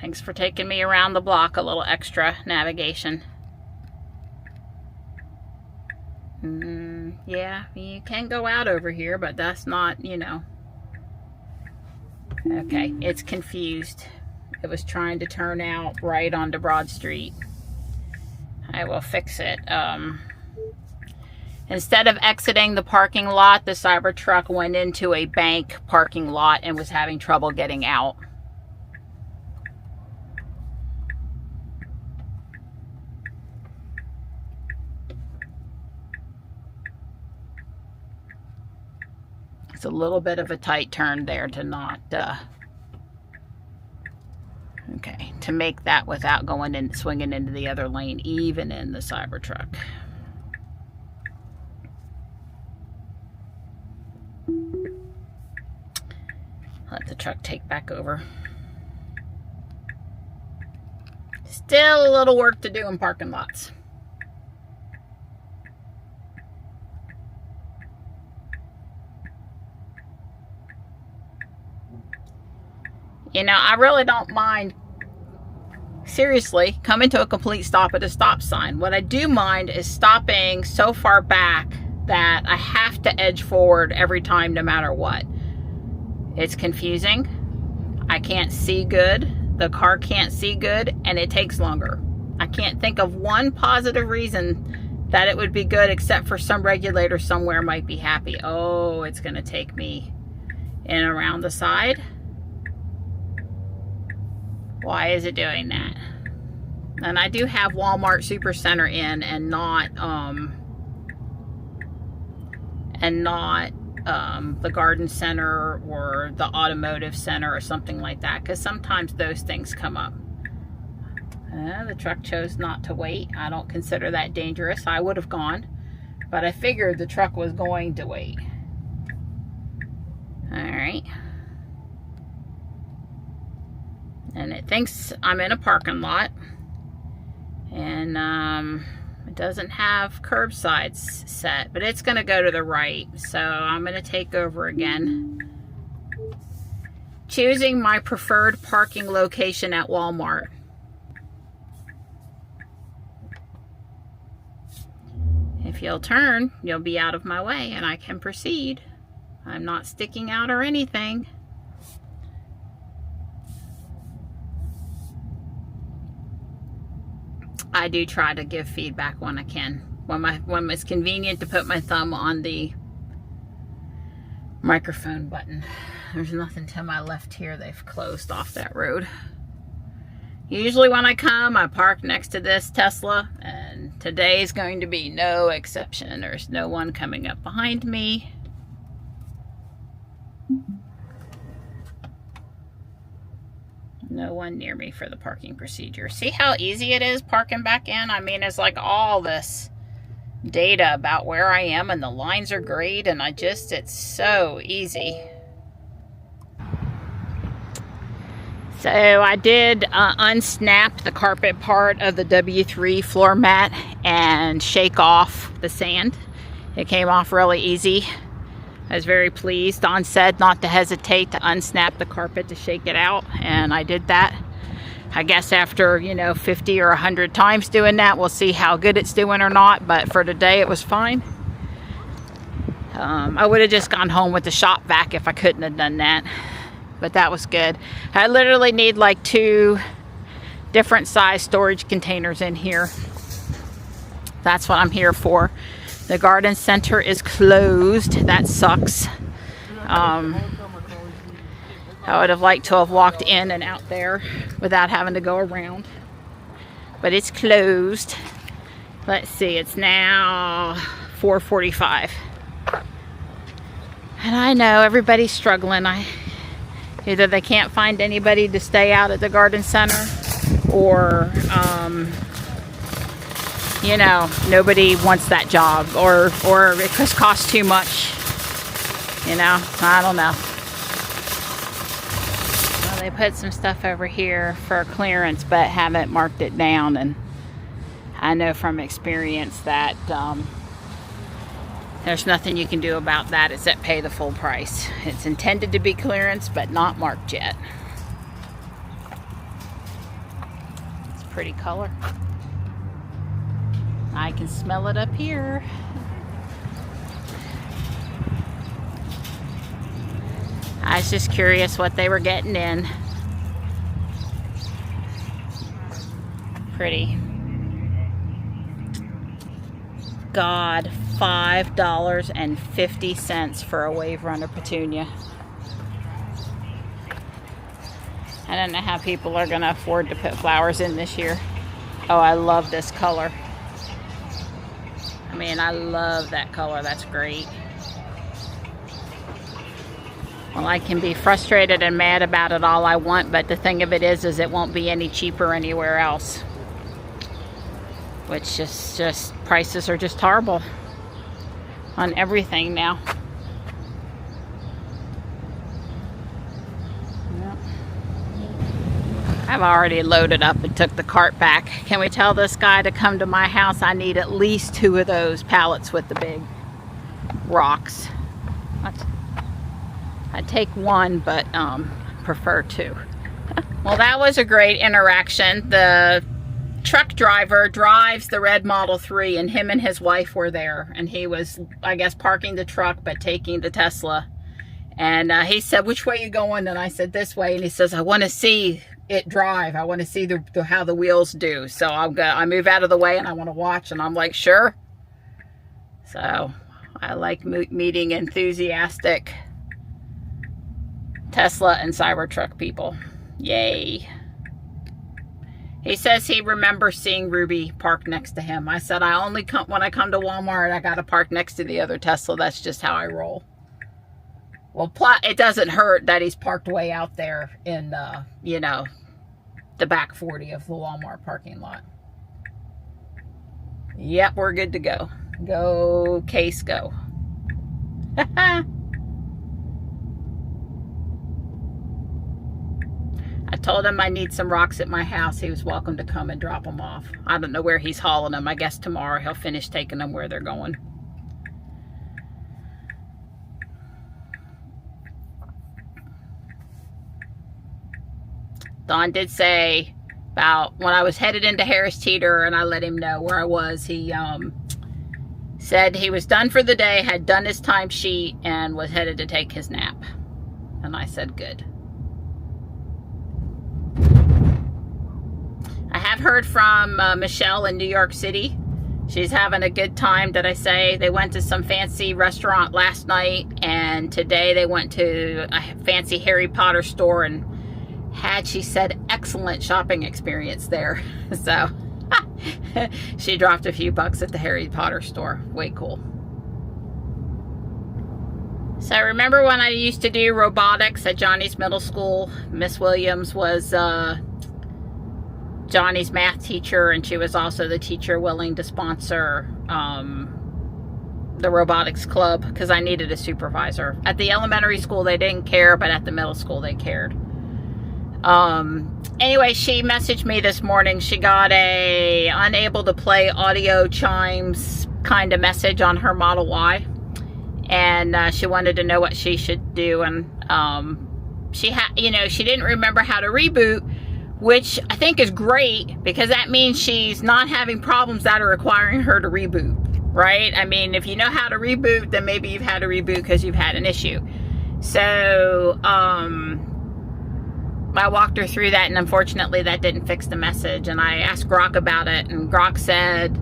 Thanks for taking me around the block, a little extra navigation. Yeah, you can go out over here, but that's not, you know. Okay, it's confused. It was trying to turn out right onto Broad Street. I will fix it. Instead of exiting the parking lot, the Cybertruck went into a bank parking lot and was having trouble getting out. It's a little bit of a tight turn there to not, okay, to make that without going in, swinging into the other lane, even in the Cybertruck. Let the truck take back over. Still a little work to do in parking lots. You know, I really don't mind, seriously, coming to a complete stop at a stop sign. What I do mind is stopping so far back that I have to edge forward every time no matter what. It's confusing. I can't see good. The car can't see good, and it takes longer. I can't think of one positive reason that it would be good, except for some regulator somewhere might be happy. Oh, it's going to take me in around the side. Why is it doing that? And I do have Walmart Supercenter in, and not the garden center or the automotive center or something like that, because sometimes those things come up. The truck chose not to wait. I don't consider that dangerous. I would have gone, but I figured the truck was going to wait. All right. And it thinks I'm in a parking lot, and it doesn't have curbside set, but it's going to go to the right, so I'm going to take over again. Choosing my preferred parking location at Walmart. If you'll turn, you'll be out of my way and I can proceed. I'm not sticking out or anything. I do try to give feedback when I can. When it's convenient to put my thumb on the microphone button. There's nothing to my left here. They've closed off that road. Usually when I come, I park next to this Tesla, and today's going to be no exception. There's no one coming up behind me. No one near me for the parking procedure. See how easy it is parking back in? I mean, it's like all this data about where I am, and the lines are great, and it's so easy. So I did unsnap the carpet part of the W3 floor mat and shake off the sand. It came off really easy. I was very pleased. Don said not to hesitate to unsnap the carpet to shake it out, and I did that. I guess after, 50 or 100 times doing that, we'll see how good it's doing or not, but for today it was fine. I would have just gone home with the shop vac if I couldn't have done that, but that was good. I literally need like 2 different size storage containers in here. That's what I'm here for. The garden center is closed. That sucks. I would have liked to have walked in and out there without having to go around. But it's closed. Let's see, it's now 4:45. And I know everybody's struggling. Either they can't find anybody to stay out at the garden center, or nobody wants that job, or it just costs too much. I don't know. Well, they put some stuff over here for clearance, but haven't marked it down, and I know from experience that there's nothing you can do about that except pay the full price. It's intended to be clearance, but not marked yet. It's a pretty color. I can smell it up here. I was just curious what they were getting in. Pretty. God, $5.50 for a Wave Runner Petunia. I don't know how people are going to afford to put flowers in this year. Oh, I love this color. I mean, I love that color. That's great. Well, I can be frustrated and mad about it all I want, but the thing of it is it won't be any cheaper anywhere else. Which just prices are just horrible on everything now. Yep. I've already loaded up and took the cart back. Can we tell this guy to come to my house? I need at least 2 of those pallets with the big rocks. I'd take 1, but prefer 2. Well, that was a great interaction. The truck driver drives the red Model 3, and him and his wife were there, and he was, I guess, parking the truck but taking the Tesla. And he said, "Which way you going?" And I said, "This way." And he says, "I want to see it drive. I want to see how the wheels do. So I move out of the way and I want to watch." And I'm like, "Sure." So I like meeting enthusiastic Tesla and Cybertruck people. Yay. He says he remembers seeing Ruby parked next to him. I said, "I only come when I come to Walmart, I got to park next to the other Tesla. That's just how I roll." Well, it doesn't hurt that he's parked way out there in, you know, the back 40 of the Walmart parking lot. Yep, we're good to go. Go, Case, go. I told him I need some rocks at my house. He was welcome to come and drop them off. I don't know where he's hauling them. I guess tomorrow he'll finish taking them where they're going. Don did say about when I was headed into Harris Teeter and I let him know where I was. He said he was done for the day, had done his timesheet, and was headed to take his nap. And I said, good. I have heard from Michelle in New York City. She's having a good time, did I say. They went to some fancy restaurant last night, and today they went to a fancy Harry Potter store and had, she said, excellent shopping experience there. So she dropped a few bucks at the Harry Potter store. Way cool. So I remember when I used to do robotics at Johnny's middle school. Miss Williams was Johnny's math teacher, and she was also the teacher willing to sponsor the robotics club because I needed a supervisor. At the elementary school they didn't care, but at the middle school they cared. Anyway, she messaged me this morning. She got a unable to play audio chimes kind of message on her Model Y, and she wanted to know what she should do. And she didn't remember how to reboot, which I think is great because that means she's not having problems that are requiring her to reboot, right? I mean, if you know how to reboot, then maybe you've had to reboot because you've had an issue. So I walked her through that, and unfortunately that didn't fix the message. And I asked Grok about it, and Grok said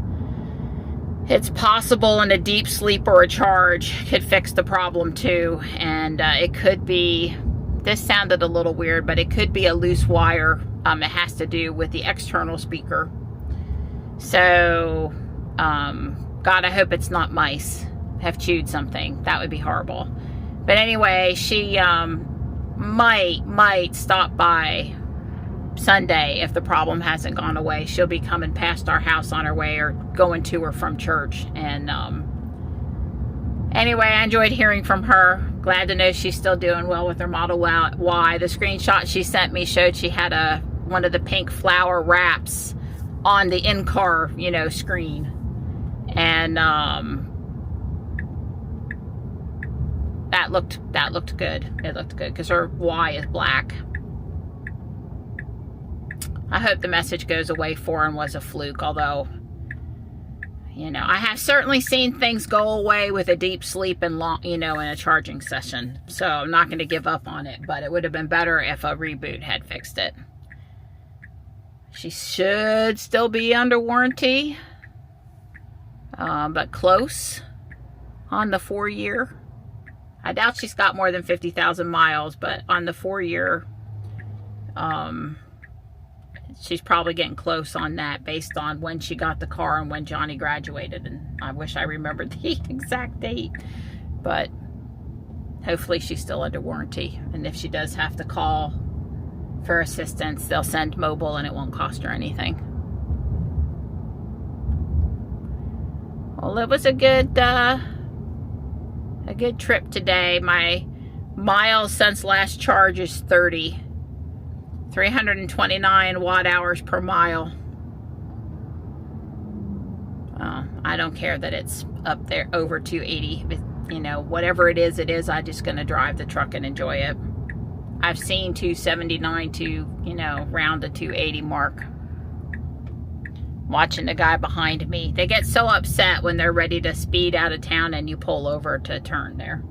it's possible in a deep sleep or a charge could fix the problem too. And it could be, this sounded a little weird, but it could be a loose wire. It has to do with the external speaker. So, God, I hope it's not mice have chewed something. That would be horrible. But anyway, she might stop by Sunday if the problem hasn't gone away. She'll be coming past our house on her way or going to or from church. And anyway, I enjoyed hearing from her. Glad to know she's still doing well with her Model Y. The screenshot she sent me showed she had one of the pink flower wraps on the in-car, screen. And that looked good. It looked good because her Y is black. I hope the message goes away for her and was a fluke, although, I have certainly seen things go away with a deep sleep and long, in a charging session. So I'm not going to give up on it, but it would have been better if a reboot had fixed it. She should still be under warranty, but close on the 4-year. I doubt she's got more than 50,000 miles, but on the 4-year, she's probably getting close on that based on when she got the car and when Johnny graduated. And I wish I remembered the exact date, but hopefully she's still under warranty. And if she does have to call for assistance, they'll send mobile and it won't cost her anything. Well, it was a good trip today. My miles since last charge is 30. 329 watt hours per mile. I don't care that it's up there over 280. You know, whatever it is, I'm just going to drive the truck and enjoy it. I've seen 279 to, you know, round the 280 mark. Watching the guy behind me. They get so upset when they're ready to speed out of town and you pull over to turn there.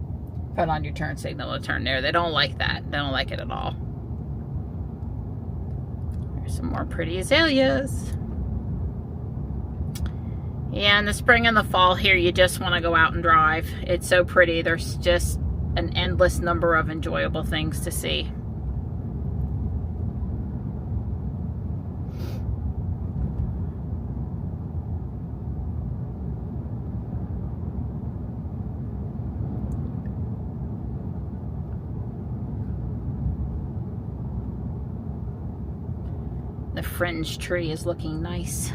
Put on your turn signal to turn there. They don't like that. They don't like it at all. There's some more pretty azaleas. Yeah, in the spring and the fall here, you just want to go out and drive. It's so pretty. There's just an endless number of enjoyable things to see. The fringe tree is looking nice.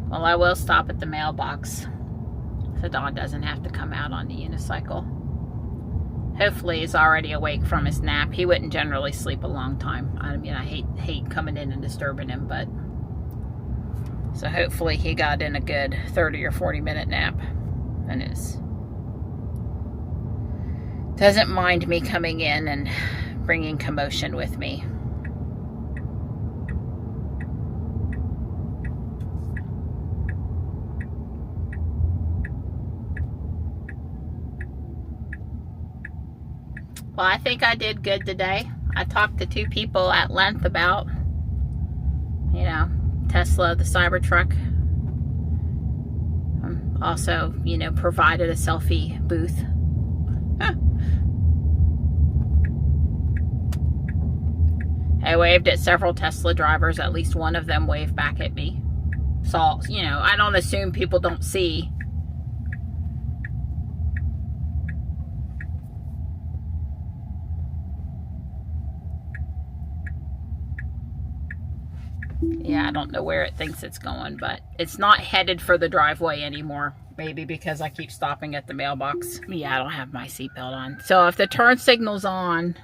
Well, I will stop at the mailbox so Don doesn't have to come out on the unicycle. Hopefully he's already awake from his nap. He wouldn't generally sleep a long time. I mean, I hate coming in and disturbing him, but so hopefully he got in a good 30 or 40 minute nap and doesn't mind me coming in and bringing commotion with me. Well, I think I did good today. I talked to 2 people at length about, you know, Tesla, the Cybertruck. Also, you know, provided a selfie booth. I waved at several Tesla drivers. At least one of them waved back at me. So, you know, I don't assume people don't see. Yeah, I don't know where it thinks it's going, but it's not headed for the driveway anymore. Maybe because I keep stopping at the mailbox. Yeah, I don't have my seatbelt on. So if the turn signal's on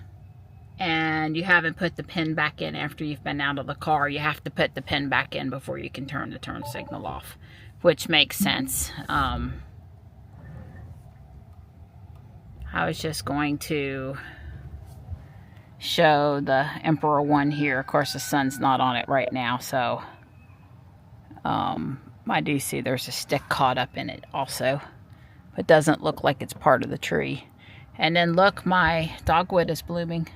and you haven't put the pin back in after you've been out of the car, you have to put the pin back in before you can turn the turn signal off, which makes sense. I was just going to show the Emperor one here. Of course, the sun's not on it right now, so I do see there's a stick caught up in it also, but doesn't look like it's part of the tree. And then look, my dogwood is blooming.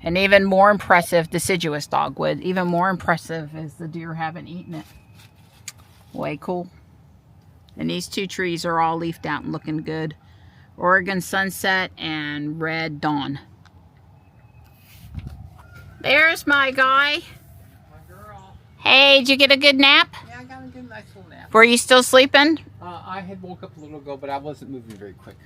And even more impressive, deciduous dogwood, even more impressive is the deer haven't eaten it. Way cool. And these 2 trees are all leafed out and looking good. Oregon Sunset and Red Dawn. There's my guy. My girl. Hey, did you get a good nap? Yeah, I got a good, nice little nap. Were you still sleeping? I had woke up a little ago, but I wasn't moving very quick.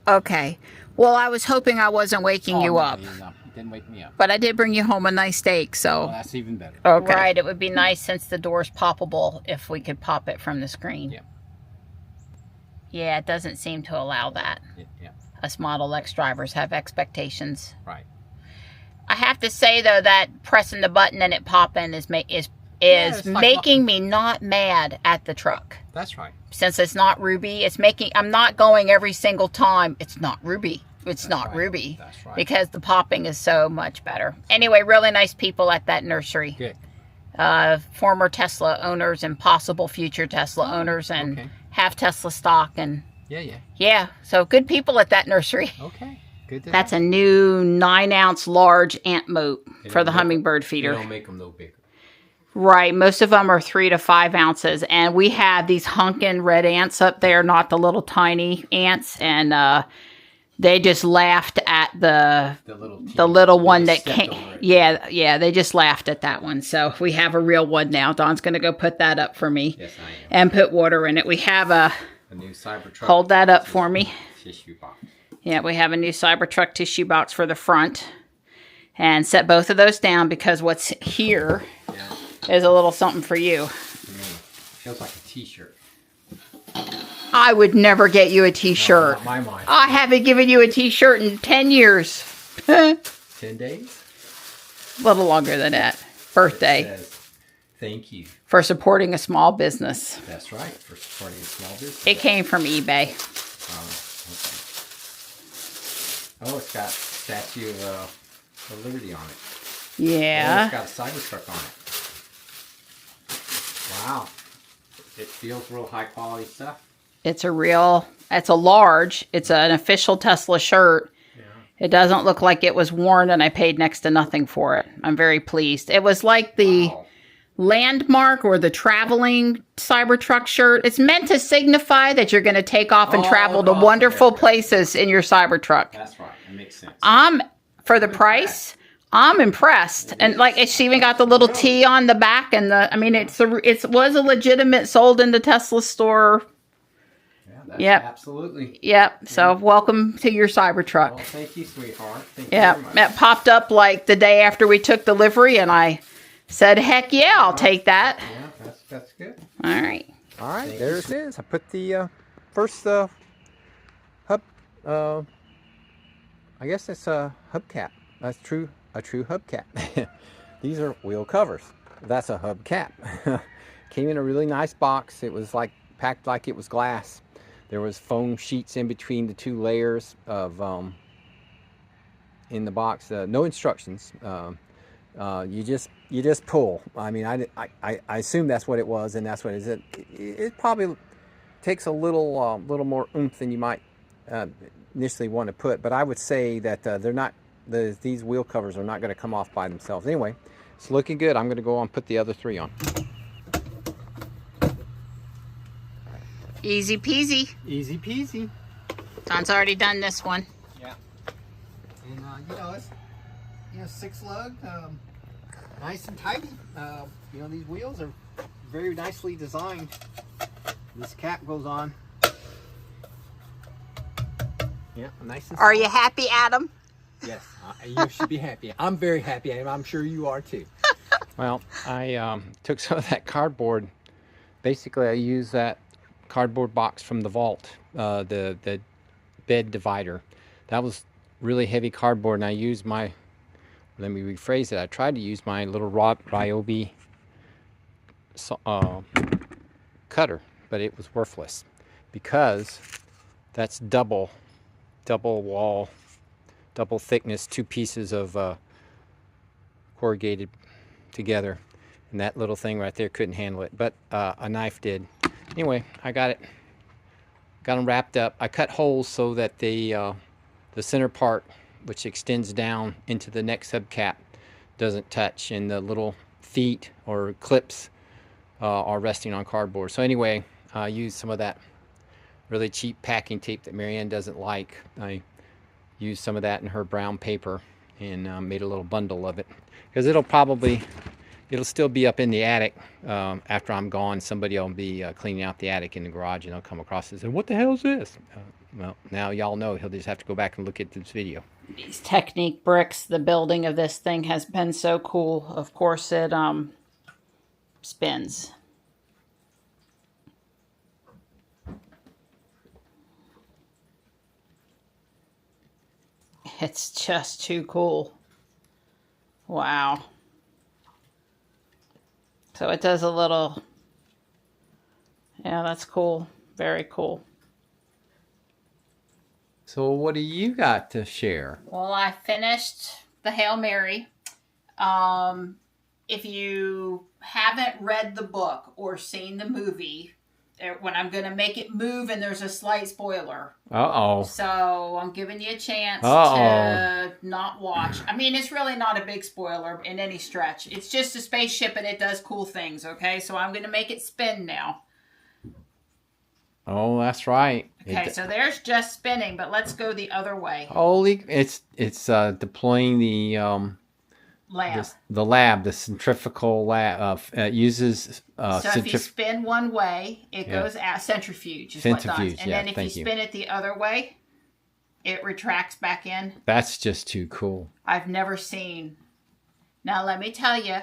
Okay. Well, I was hoping I wasn't waking you up. No, it didn't wake me up. But I did bring you home a nice steak, so. Well, that's even better. Okay. Right, it would be nice since the door's poppable if we could pop it from the screen. Yeah. Yeah, it doesn't seem to allow that. Yeah. Us Model X drivers have expectations. Right. I have to say though that pressing the button and it popping is making me not mad at the truck. That's right. Since it's not Ruby, I'm not going every single time. It's not Ruby. It's not right. Ruby. That's right. Because the popping is so much better. Anyway, really nice people at that nursery. Good. Former Tesla owners and possible future Tesla owners and have Tesla stock and yeah. So good people at that nursery. Okay. Good. That's a new 9-ounce large ant moat for the hummingbird feeder. They don't make them no bigger. Right. Most of them are 3 to 5 ounces. And we have these hunkin' red ants up there, not the little tiny ants. And they just laughed at the little one that came. Yeah, they just laughed at that one. So we have a real one now. Don's going to go put that up for me. Yes, I am. And put water in it. We have a new Cybertruck. Hold that up for me. Tissue box. Yeah, we have a new Cybertruck tissue box for the front. And set both of those down because what's here is a little something for you. Feels like a t-shirt. I would never get you a t-shirt. Not my mind. I haven't given you a t-shirt in 10 years. 10 days? A little longer than that. Birthday. It says, thank you. For supporting a small business. That's right, for supporting a small business. It came from eBay. Okay. Oh, it's got Statue of Liberty on it. Yeah. Oh, it's got a Cybertruck on it. Wow. It feels real high quality stuff. It's a large. It's an official Tesla shirt. Yeah. It doesn't look like it was worn, and I paid next to nothing for it. I'm very pleased. It was like the Landmark or the traveling Cybertruck shirt. It's meant to signify that you're going to take off and travel to wonderful places in your Cybertruck. That's right. It makes sense. For the price, I'm impressed. And like, it's even got the little T on the back, and it was a legitimate sold in the Tesla store. Yeah, absolutely. Yep. So welcome to your Cybertruck. Well, thank you, sweetheart. Thank you very much. It popped up like the day after we took delivery, and I said, heck yeah, I'll take that. Yeah, that's good. All right. All right, there it is. I put the first hub, I guess it's a hubcap. That's a true hubcap. These are wheel covers. That's a hubcap. Came in a really nice box. It was like packed like it was glass. There was foam sheets in between the two layers of in the box. No instructions. You just pull. I mean, I assume that's what it was, and that's what it is. It probably takes a little more oomph than you might initially want to put, but I would say that they're not. These wheel covers are not going to come off by themselves. Anyway, it's looking good. I'm going to go on and put the other three on. Easy peasy. Easy peasy. Don's already done this one. Yeah. And it's 6 lug, nice and tidy. These wheels are very nicely designed. This cap goes on. Yeah, nice and Are you happy, Adam? Yes, you should be happy. I'm very happy, and I'm sure you are too. Well, I took some of that cardboard. Basically, I used that cardboard box from the vault, the bed divider. That was really heavy cardboard, and I used my, let me rephrase it, I tried to use my little Ryobi cutter, but it was worthless because that's double wall, double thickness, 2 pieces of corrugated together, and that little thing right there couldn't handle it, but a knife did. Anyway, I got them wrapped up. I cut holes so that the center part, which extends down into the next hubcap, doesn't touch, and the little feet or clips are resting on cardboard. So anyway, I used some of that really cheap packing tape that Marianne doesn't like. I used some of that in her brown paper and made a little bundle of it, because it'll still be up in the attic after I'm gone. Somebody will be cleaning out the attic in the garage, and they'll come across and say, what the hell is this? Well, now y'all know. He'll just have to go back and look at this video. These Technique bricks, the building of this thing has been so cool. Of course, it spins. It's just too cool. Wow. So it does a little, yeah, that's cool. Very cool. So what do you got to share? Well, I finished the Hail Mary. If you haven't read the book or seen the movie, when I'm going to make it move, and there's a slight spoiler. Uh-oh. So I'm giving you a chance to not watch. I mean, it's really not a big spoiler in any stretch. It's just a spaceship, and it does cool things, okay? So I'm going to make it spin now. Oh, that's right. Okay, so there's just spinning, but let's go the other way. Holy, it's deploying the lab. The lab, the centrifugal lab, uses so if you spin one way, it goes out. Centrifuge is what does. And then if you spin it the other way, it retracts back in. That's just too cool. I've never seen. Now let me tell you,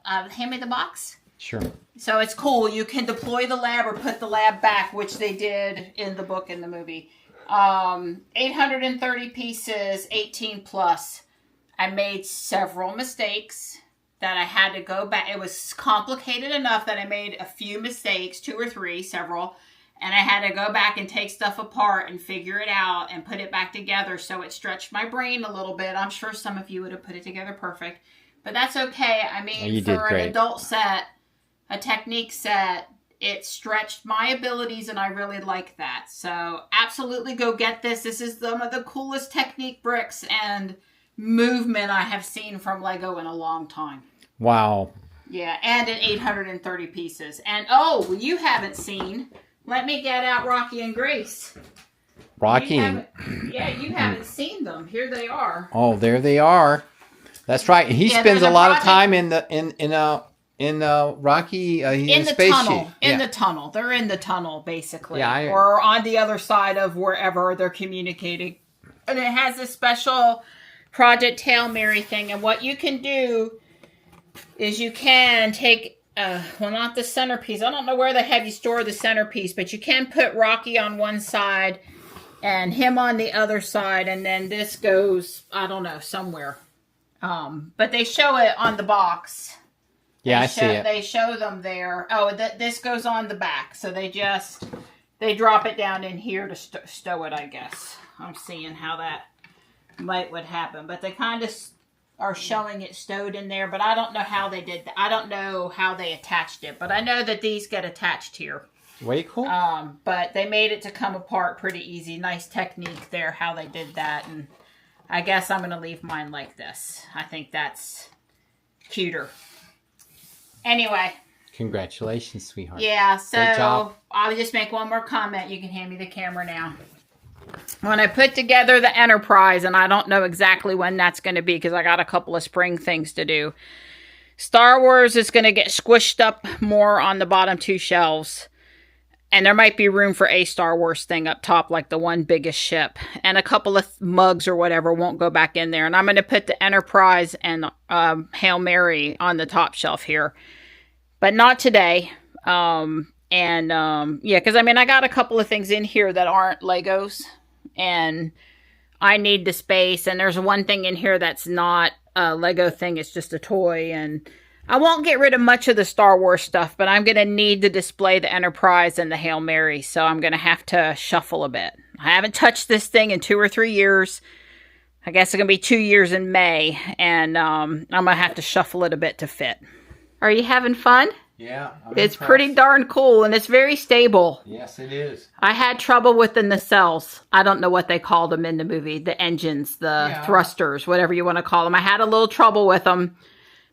hand me the box. Sure. So it's cool. You can deploy the lab or put the lab back, which they did in the book and the movie. 830 pieces, 18 plus. I made several mistakes that I had to go back. It was complicated enough that I made a few mistakes, 2 or 3, several. And I had to go back and take stuff apart and figure it out and put it back together. So it stretched my brain a little bit. I'm sure some of you would have put it together perfect. But that's okay. I mean, for an adult set, a technique set, it stretched my abilities and I really like that. So absolutely go get this. This is some of the coolest technique bricks and movement I have seen from Lego in a long time. Wow. Yeah, and in 830 pieces. And oh, you haven't seen... Let me get out Rocky and Grace. Rocky. You haven't seen them. Here they are. Oh, there they are. That's right. He spends a lot of time in Rocky. He's in the tunnel. In the tunnel. They're in the tunnel basically, yeah, or on the other side of wherever they're communicating. And it has a special Project Hail Mary thing. And what you can do is you can take. Well, not the centerpiece. I don't know where the heck you store the centerpiece, but you can put Rocky on one side and him on the other side, and then this goes, I don't know, somewhere. But they show it on the box. Yeah, I see it. They show them there. Oh, this goes on the back, so they drop it down in here to stow it, I guess. I'm seeing how that would happen, but they kind of are showing it stowed in there, but I don't know how they did that. I don't know how they attached it, but I know that these get attached here. Way cool. But they made it to come apart pretty easy. Nice technique there, how they did that. And I guess I'm going to leave mine like this. I think that's cuter. Anyway. Congratulations, sweetheart. Yeah, so great job. I'll just make one more comment. You can hand me the camera now. When I put together the Enterprise, and I don't know exactly when that's going to be because I got a couple of spring things to do. Star Wars is going to get squished up more on the bottom 2 shelves. And there might be room for a Star Wars thing up top, like the one biggest ship. And a couple of mugs or whatever won't go back in there. And I'm going to put the Enterprise and Hail Mary on the top shelf here. But not today. Yeah, because I mean, I got a couple of things in here that aren't Legos. And I need the space. And there's one thing in here that's not a Lego thing. It's just a toy. And I won't get rid of much of the Star Wars stuff, but I'm going to need to display the Enterprise and the Hail Mary. So I'm going to have to shuffle a bit. I haven't touched this thing in 2 or 3 years. I guess it's going to be 2 years in May. And I'm going to have to shuffle it a bit to fit. Are you having fun? Yeah. It's pretty darn cool, and it's very stable. Yes, it is. I had trouble with the nacelles. I don't know what they called them in the movie. The engines, the thrusters, whatever you want to call them. I had a little trouble with them,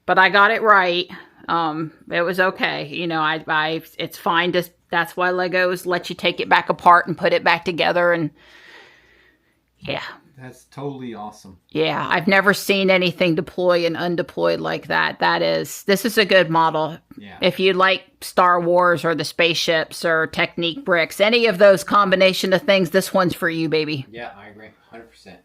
but I got it right. It was okay. You know, it's fine. That's why Legos let you take it back apart and put it back together, and yeah. That's totally awesome. Yeah, I've never seen anything deploy and undeployed like that. This is a good model. Yeah. If you like Star Wars or the spaceships or technique bricks, any of those combination of things, this one's for you, baby. Yeah, I agree. 100%.